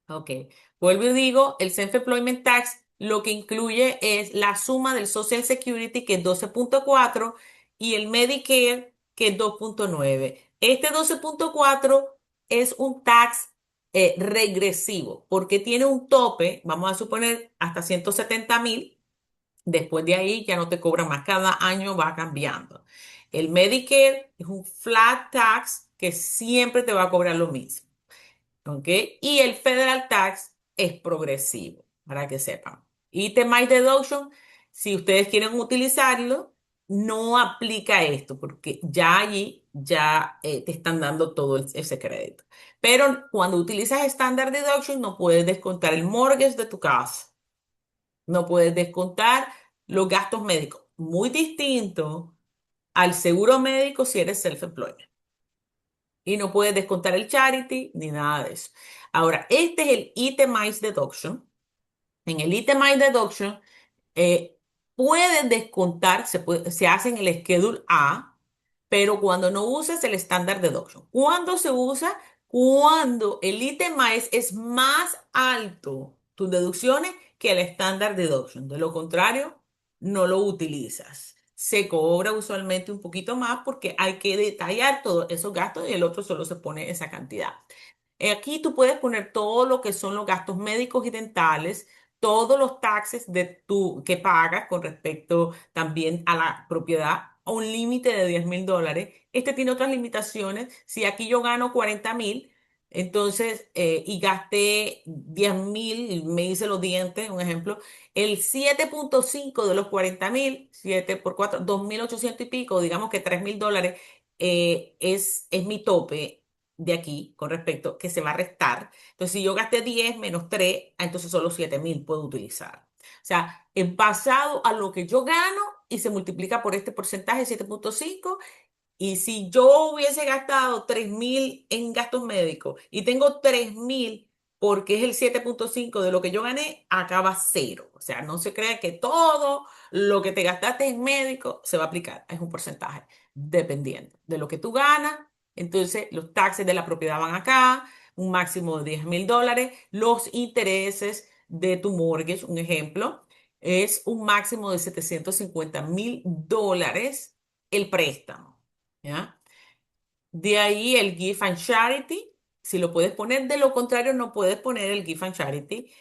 Ok. Vuelvo y digo, el Self-Employment Tax lo que incluye es la suma del Social Security, que es 12.4, y el Medicare, que es 2.9. Este 12.4 es un tax regresivo, porque tiene un tope, vamos a suponer, hasta 170.000. Después de ahí ya no te cobran más, cada año va cambiando. El Medicare es un flat tax que siempre te va a cobrar lo mismo. ¿Ok? Y el federal tax es progresivo, para que sepan. Itemized deduction, si ustedes quieren utilizarlo, no aplica esto, porque ya allí ya te están dando todo ese crédito. Pero cuando utilizas standard deduction, no puedes descontar el mortgage de tu casa, no puedes descontar los gastos médicos. Muy distinto al seguro médico si eres self-employed y no puedes descontar el charity ni nada de eso. Ahora, este es el itemized deduction. En el itemized deduction eh, pueden descontar, se hace en el Schedule A, pero cuando no uses el Standard Deduction. ¿Cuándo se usa? Cuando el itemized es más alto, tus deducciones, que el Standard Deduction. De lo contrario, no lo utilizas. Se cobra usualmente un poquito más porque hay que detallar todos esos gastos y el otro solo se pone esa cantidad. Aquí tú puedes poner todo lo que son los gastos médicos y dentales, todos los taxes que pagas con respecto también a la propiedad, a un límite de $10.000. Este tiene otras limitaciones. Si aquí yo gano 40.000, entonces, y gasté 10.000, me hice los dientes, un ejemplo, el 7.5 de los 40.000, 7 por 4, 2.800 y pico, digamos que $3.000, es mi tope de aquí con respecto que se va a restar. Entonces, si yo gasté 10 menos 3, entonces solo 7.000 puedo utilizar. O sea, es basado a lo que yo gano y se multiplica por este porcentaje 7.5. Y si yo hubiese gastado 3.000 en gastos médicos y tengo 3.000 porque es el 7.5 de lo que yo gané, acaba cero. O sea, no se cree que todo lo que te gastaste en médico se va a aplicar. Es un porcentaje dependiendo de lo que tú ganas. Entonces, los taxes de la propiedad van acá, un máximo de $10.000. Los intereses de tu mortgage, un ejemplo, es un máximo de $750.000 el préstamo. ¿Ya? De ahí el Gift and Charity, si lo puedes poner, de lo contrario no puedes poner el Gift and Charity.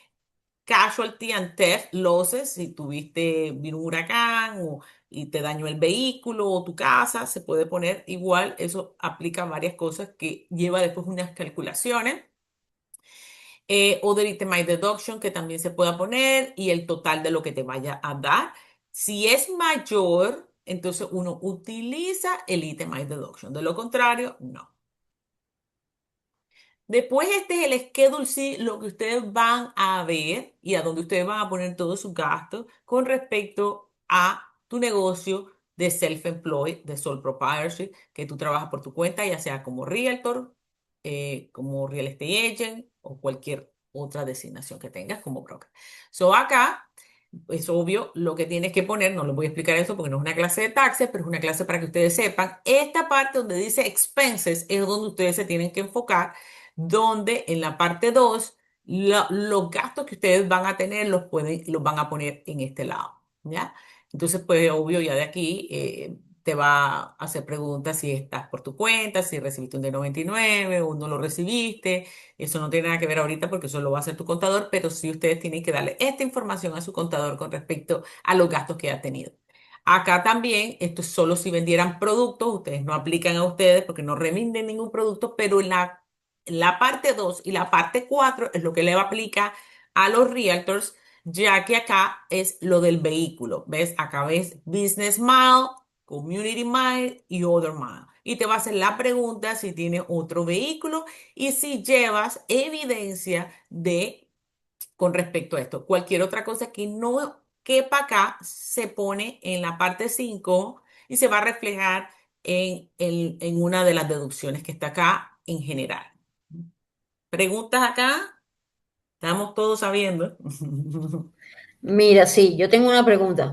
Casualty and Theft Losses, si vino un huracán y te dañó el vehículo o tu casa, se puede poner igual, eso aplica a varias cosas que lleva después unas calculaciones. Other Itemized Deduction que también se pueda poner y el total de lo que te vaya a dar. Si es mayor, entonces uno utiliza el Itemized Deduction. De lo contrario, no. Después este es el Schedule C, lo que ustedes van a ver y a donde ustedes van a poner todos sus gastos con respecto a tu negocio de self-employed, de sole proprietorship, que tú trabajas por tu cuenta, ya sea como realtor, como real estate agent o cualquier otra designación que tengas como broker. So acá Es obvio lo que tienes que poner, no les voy a explicar eso porque no es una clase de taxes, pero es una clase para que ustedes sepan. Esta parte donde dice expenses es donde ustedes se tienen que enfocar, donde en la parte 2 los gastos que ustedes van a tener los van a poner en este lado, ¿ya? Entonces, pues obvio, ya de aquí te va a hacer preguntas si estás por tu cuenta, si recibiste un D99 o no lo recibiste. Eso no tiene nada que ver ahorita porque eso lo va a hacer tu contador, pero sí ustedes tienen que darle esta información a su contador con respecto a los gastos que ha tenido. Acá también, esto es solo si vendieran productos, ustedes no aplican a ustedes porque no reminden ningún producto, pero en la parte 2 y la parte 4 es lo que le va a aplicar a los realtors, ya que acá es lo del vehículo. ¿Ves? Acá ves Business Mile, Community Mile y Other Mile. Y te va a hacer la pregunta si tienes otro vehículo y si llevas evidencia de con respecto a esto. Cualquier otra cosa que no quepa acá se pone en la parte 5 y se va a reflejar en una de las deducciones que está acá en general. ¿Preguntas acá? Estamos todos sabiendo. Mira, sí, yo tengo una pregunta.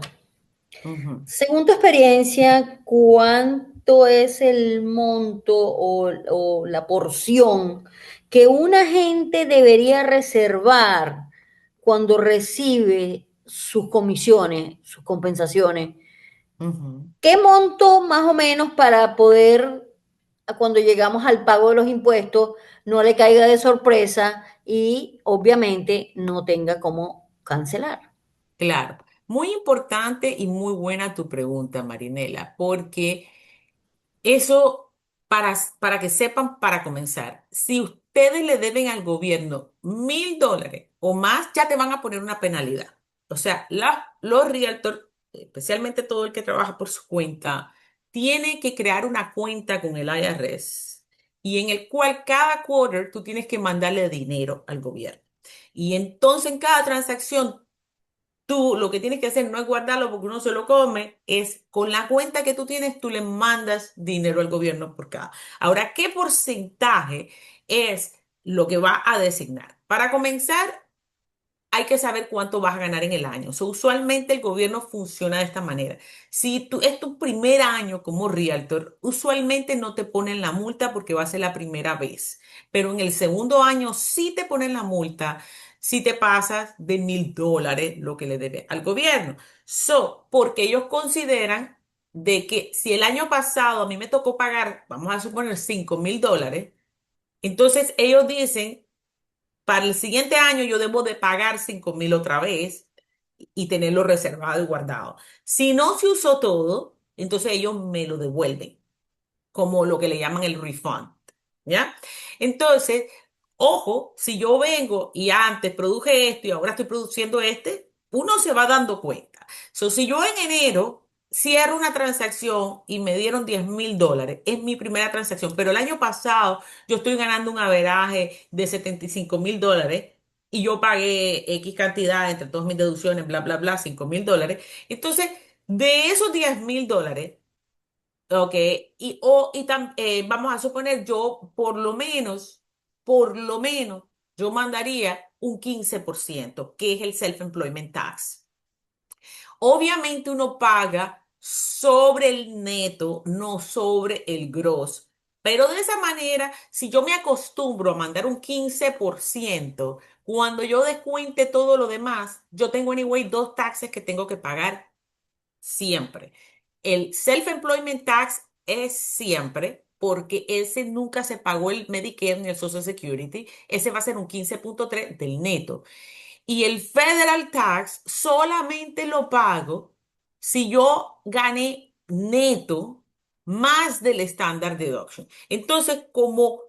Ujú, Según tu experiencia, ¿cuánto es el monto o la porción que una gente debería reservar cuando recibe sus comisiones, sus compensaciones? ujú. ¿Qué monto más o menos para poder, cuando llegamos al pago de los impuestos, no le caiga de sorpresa y obviamente no tenga cómo cancelar? Claro, muy importante y muy buena tu pregunta, Marinela, porque eso, para que sepan, para comenzar, si ustedes le deben al gobierno $1,000 o más, ya te van a poner una penalidad. O sea, los realtors, especialmente todo el que trabaja por su cuenta, tiene que crear una cuenta con el IRS y en el cual cada quarter tú tienes que mandarle dinero al gobierno. Y entonces en cada transacción tú lo que tienes que hacer no es guardarlo porque uno se lo come, es con la cuenta que tú tienes, tú le mandas dinero al gobierno por cada. Ahora, ¿qué porcentaje es lo que va a designar? Para comenzar, hay que saber cuánto vas a ganar en el año. Usualmente el gobierno funciona de esta manera. Si tú, es tu primer año como realtor, usualmente no te ponen la multa porque va a ser la primera vez. Pero en el segundo año sí te ponen la multa si te pasas de $1,000 lo que le debe al gobierno. Porque ellos consideran de que si el año pasado a mí me tocó pagar, vamos a suponer $5,000, entonces ellos dicen para el siguiente año yo debo de pagar 5,000 otra vez y tenerlo reservado y guardado. Si no se usó todo, entonces ellos me lo devuelven, como lo que le llaman el refund, ¿ya? Entonces, ojo, si yo vengo y antes produje esto y ahora estoy produciendo uno se va dando cuenta. Si yo en enero cierro una transacción y me dieron $10,000, es mi primera transacción, pero el año pasado yo estoy ganando un averaje de $75,000 y yo pagué X cantidad entre todas mis deducciones, bla, bla, bla, $5,000. Entonces, de esos $10,000, ok, vamos a suponer yo por lo menos, yo mandaría un 15%, que es el Self-Employment Tax. Obviamente uno paga sobre el neto, no sobre el gross. Pero de esa manera, si yo me acostumbro a mandar un 15%, cuando yo descuente todo lo demás, yo tengo anyway dos taxes que tengo que pagar siempre. El self-employment tax es siempre porque ese nunca se pagó el Medicare ni el Social Security. Ese va a ser un 15,3 del neto. Y el federal tax solamente lo pago si yo gané neto más del standard deduction. Entonces, como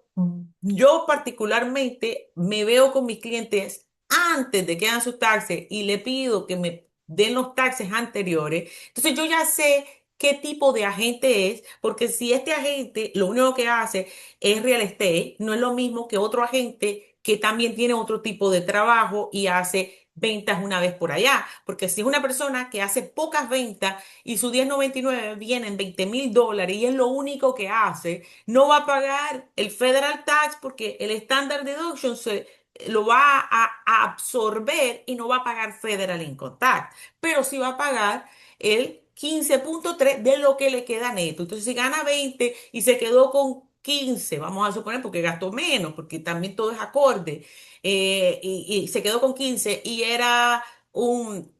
yo particularmente me veo con mis clientes antes de que hagan sus taxes y le pido que me den los taxes anteriores, entonces yo ya sé qué tipo de agente es, porque si este agente lo único que hace es real estate, no es lo mismo que otro agente que también tiene otro tipo de trabajo y hace ventas una vez por allá. Porque si es una persona que hace pocas ventas y su 1099 viene en $20,000 y es lo único que hace, no va a pagar el federal tax porque el standard deduction lo va a absorber y no va a pagar Federal Income Tax, pero sí va a pagar el 15,3 de lo que le queda neto. Entonces, si gana 20 y se quedó con 15, vamos a suponer, porque gastó menos, porque también todo es acorde, y se quedó con 15 y era un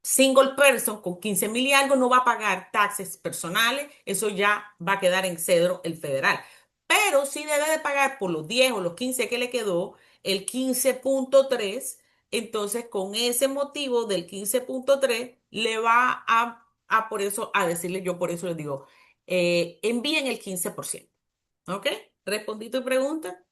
single person con 15,000 y algo, no va a pagar taxes personales, eso ya va a quedar en cedro el federal. Pero sí debe de pagar por los 10 o los 15 que le quedó el 15,3. Entonces con ese motivo del 15,3 le va por eso, a decirle, yo por eso les digo, envíen el 15%. ¿Ok? ¿Respondí tu pregunta?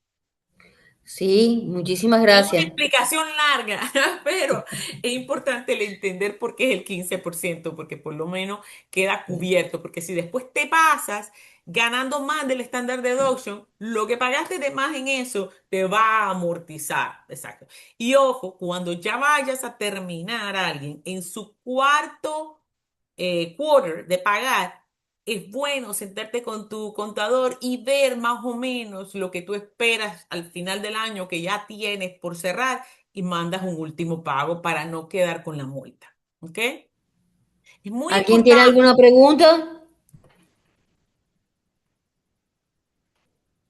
Sí, muchísimas Es una gracias. explicación larga, pero es importante el entender por qué es el 15%, porque por lo menos queda cubierto, porque si después te pasas ganando más del standard deduction, lo que pagaste de más en eso te va a amortizar. Exacto. Y ojo, cuando ya vayas a terminar a alguien en su cuarto quarter de pagar, es bueno sentarte con tu contador y ver más o menos lo que tú esperas al final del año que ya tienes por cerrar y mandas un último pago para no quedar con la multa. ¿Ok? Es muy ¿Alguien tiene importante. alguna pregunta?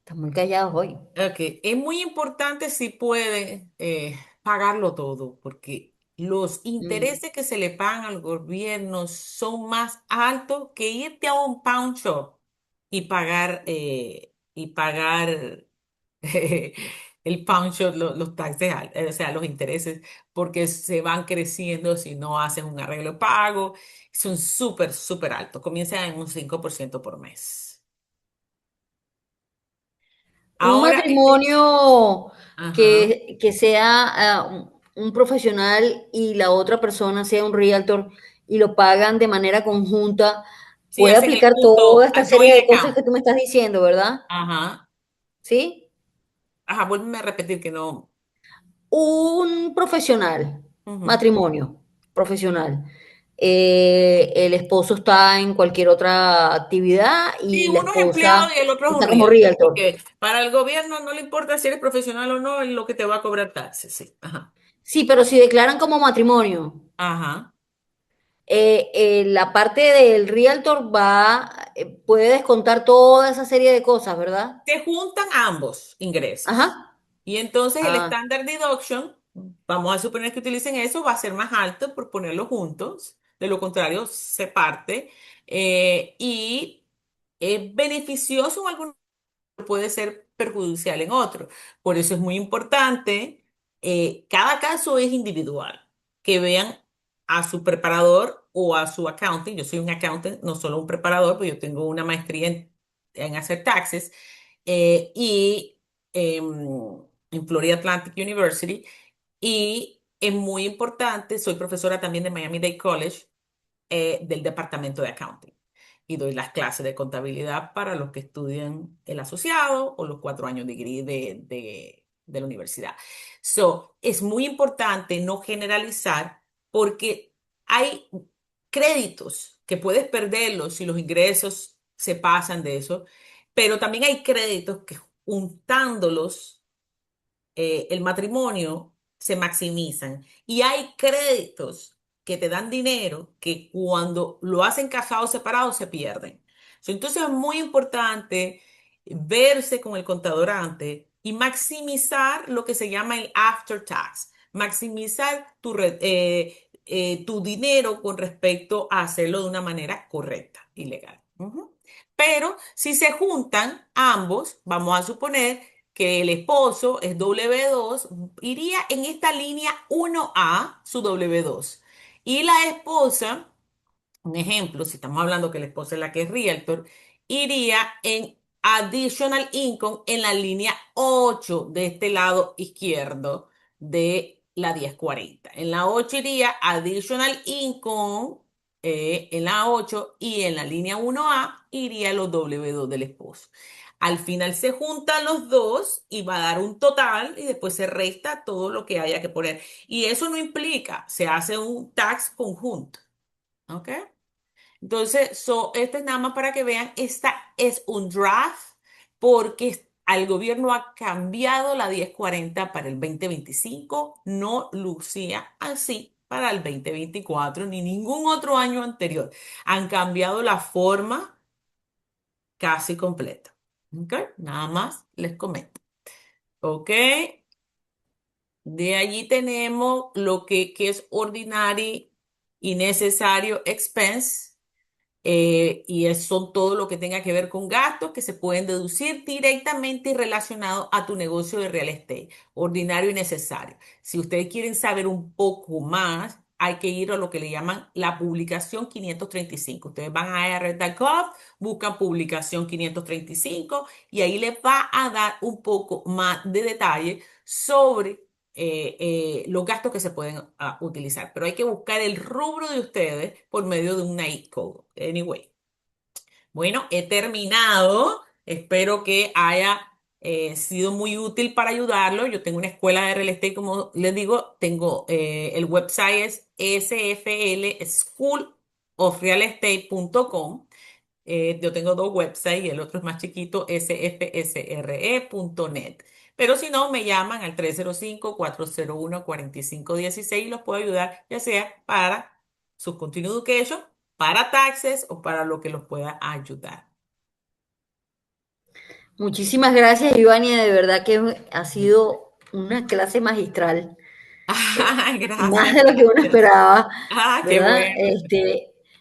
Están muy callados hoy. Ok, es muy importante si pueden pagarlo todo, porque los Mm. intereses que se le pagan al gobierno son más altos que irte a un pawn shop y pagar el pawn shop, los taxes, o sea, los intereses, porque se van creciendo si no haces un arreglo de pago. Son súper, súper altos. Comienzan en un 5% por mes. Un Ahora, matrimonio ajá. que sea un profesional y la otra persona sea un realtor y lo pagan de manera conjunta, Sí, puede hacen el aplicar toda punto esta a serie joint de cosas account. que tú me estás diciendo, ¿verdad? Ajá. ¿Sí? Ajá, vuélveme a repetir que no. Un profesional, Ujú. matrimonio profesional. El esposo está en cualquier otra actividad Sí, y la uno es empleado esposa y el otro es un está como realtor, realtor. porque para el gobierno no le importa si eres profesional o no, es lo que te va a cobrar taxes, sí. Ajá. Sí, pero si declaran como matrimonio, Ajá. la parte del realtor puede descontar toda esa serie de cosas, ¿verdad? Se juntan ambos ingresos. Ajá. Y entonces el Ah, standard deduction, vamos a suponer que utilicen eso, va a ser más alto por ponerlo juntos. De lo contrario, se parte. Y es beneficioso en algunos puede ser perjudicial en otro. Por eso es muy importante, cada caso es individual, que vean a su preparador o a su accountant. Yo soy un accountant, no solo un preparador, pues yo tengo una maestría en hacer taxes y en Florida Atlantic University. Y es muy importante, soy profesora también de Miami-Dade College del departamento de accounting. Y doy las clases de contabilidad para los que estudian el asociado o los 4 años degree de la universidad. So, es muy importante no generalizar porque hay créditos que puedes perderlos si los ingresos se pasan de eso, pero también hay créditos que juntándolos el matrimonio se maximizan. Y hay créditos que te dan dinero que cuando lo hacen casados separados se pierden. Entonces es muy importante verse con el contador antes y maximizar lo que se llama el after tax. Maximizar tu dinero con respecto a hacerlo de una manera correcta y legal. Ujú. Pero si se juntan ambos, vamos a suponer que el esposo es W2, iría en esta línea 1A, su W2. Y la esposa, un ejemplo, si estamos hablando que la esposa es la que es realtor, iría en additional income en la línea 8 de este lado izquierdo de la 1040. En la 8 iría additional income en la 8 y en la línea 1A iría los W2 del esposo. Al final se juntan los dos y va a dar un total y después se resta todo lo que haya que poner. Y eso no implica, se hace un tax conjunto. ¿Ok? Entonces, esto es nada más para que vean, esta es un draft porque al gobierno ha cambiado la 1040 para el 2025, no lucía así para el 2024 ni ningún otro año anterior. Han cambiado la forma casi completa. ¿Ok? Nada más les comento. ¿Ok? De allí tenemos lo que es ordinary y necesario expense. Y son todo lo que tenga que ver con gastos que se pueden deducir directamente y relacionados a tu negocio de real estate, ordinario y necesario. Si ustedes quieren saber un poco más, hay que ir a lo que le llaman la publicación 535. Ustedes van a IRS.gov, buscan publicación 535 y ahí les va a dar un poco más de detalle sobre los gastos que se pueden utilizar, pero hay que buscar el rubro de ustedes por medio de un NAICS code. Anyway, bueno, he terminado. Espero que haya sido muy útil para ayudarlo. Yo tengo una escuela de real estate, como les digo, tengo el website es SFL School of Real Estate.com. Yo tengo dos websites y el otro es más chiquito, sfsre.net. Pero si no, me llaman al 305-401-4516 y los puedo ayudar, ya sea para sus continuing education, para taxes o para lo que los pueda ayudar. Muchísimas gracias, Ivania. De verdad que ha sido una clase magistral, más Gracias, de lo que uno gracias. esperaba, Qué ¿verdad? bueno.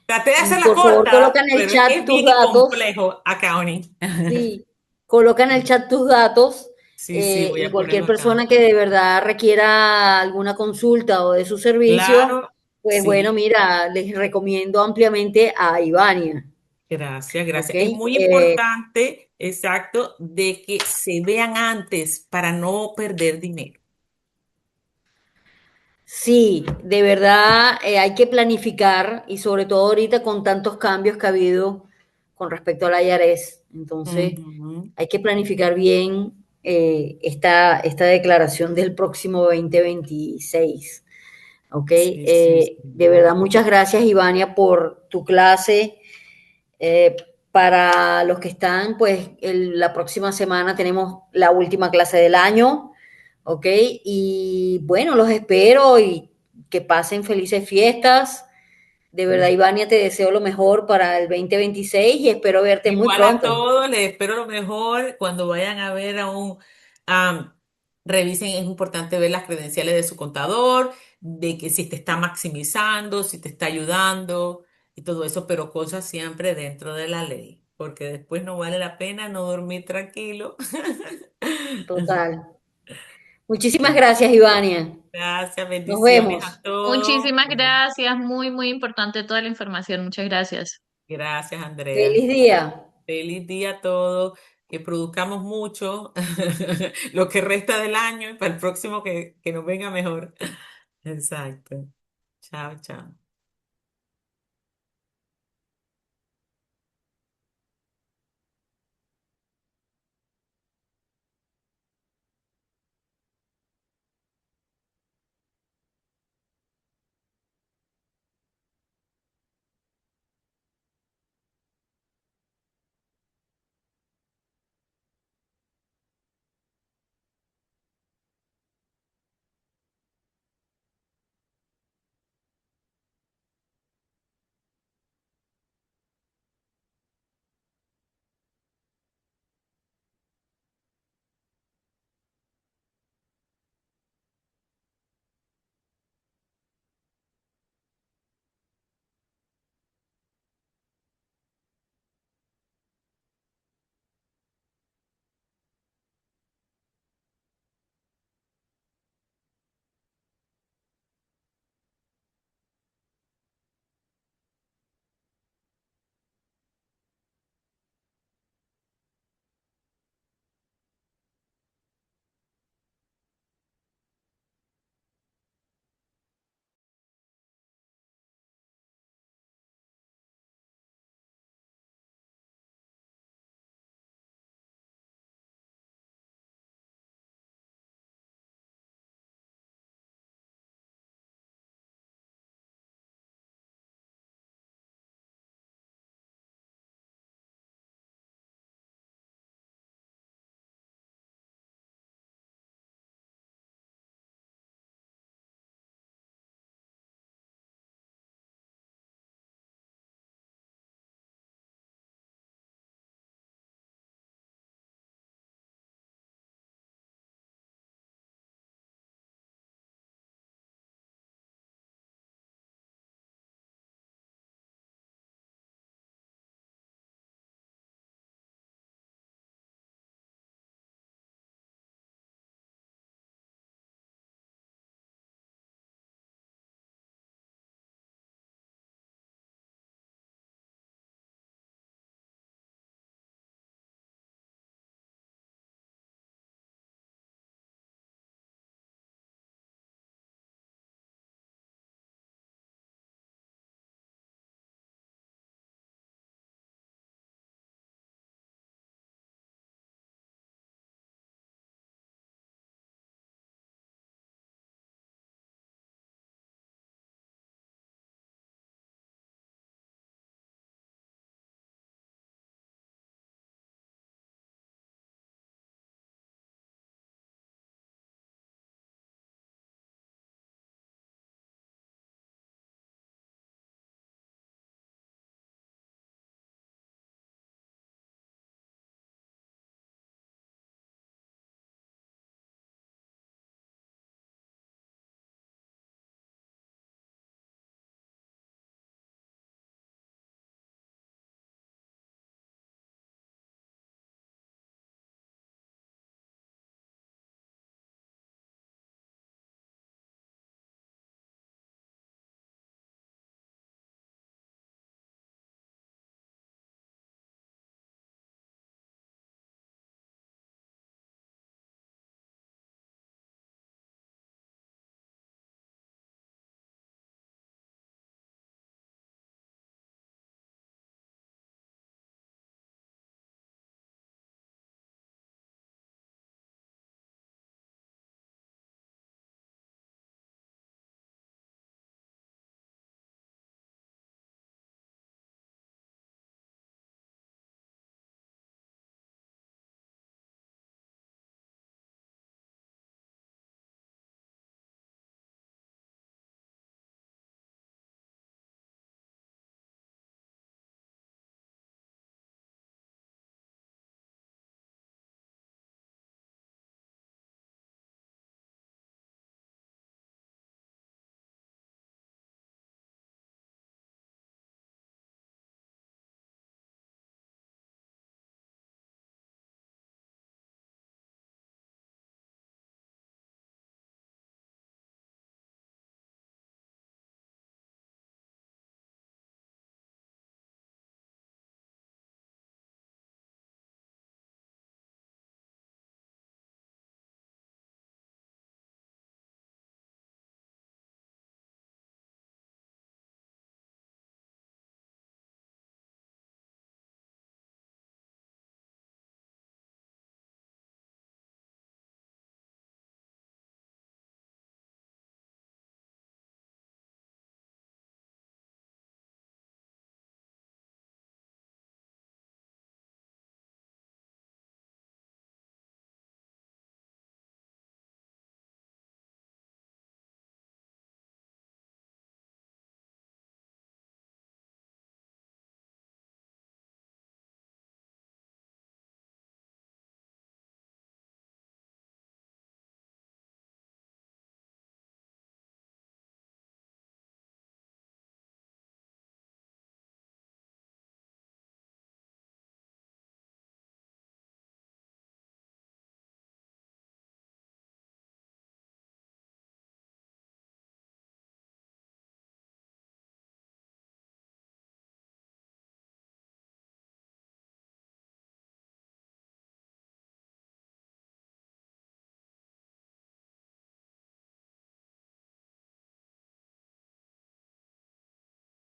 Traté de Y hacerla por favor, coloca corta, en el pero es que chat es tus bien datos. complejo accounting. Sí, coloca en el chat tus datos. Sí, sí, voy Y a cualquier ponerlo acá. persona que de verdad requiera alguna consulta o de su servicio, Claro, pues bueno, sí. mira, les recomiendo ampliamente a Ivania. Gracias, ¿Ok? gracias. Es muy importante, exacto, de que se vean antes para no perder dinero. Sí, de verdad hay que planificar y sobre todo ahorita con tantos cambios que ha habido con respecto a la IARES. Entonces, Ujú. hay que planificar bien esta declaración del próximo 2026. ¿Ok? Sí, sí, De sí. verdad, muchas gracias, Ivania, por tu clase. Eh, para los que están, pues la próxima semana tenemos la última clase del año, ¿ok? Y bueno, los espero y que pasen felices fiestas. De verdad, Ivania, te deseo lo mejor para el 2026 y espero verte muy Igual a pronto. todos, les espero lo mejor. Cuando vayan a ver am, revisen, es importante ver las credenciales de su contador, de que si te está maximizando, si te está ayudando y todo eso, pero cosas siempre dentro de la ley, porque después no vale la pena no dormir tranquilo. Total. Muchísimas gracias, Ivania. Gracias, Nos bendiciones a vemos. todos. Muchísimas gracias, muy, muy importante toda la información. Muchas gracias. Gracias, Andrea. Feliz día. Feliz día a todos. Que produzcamos mucho lo que resta del año y para el próximo que nos venga mejor. Exacto. Chao, chao.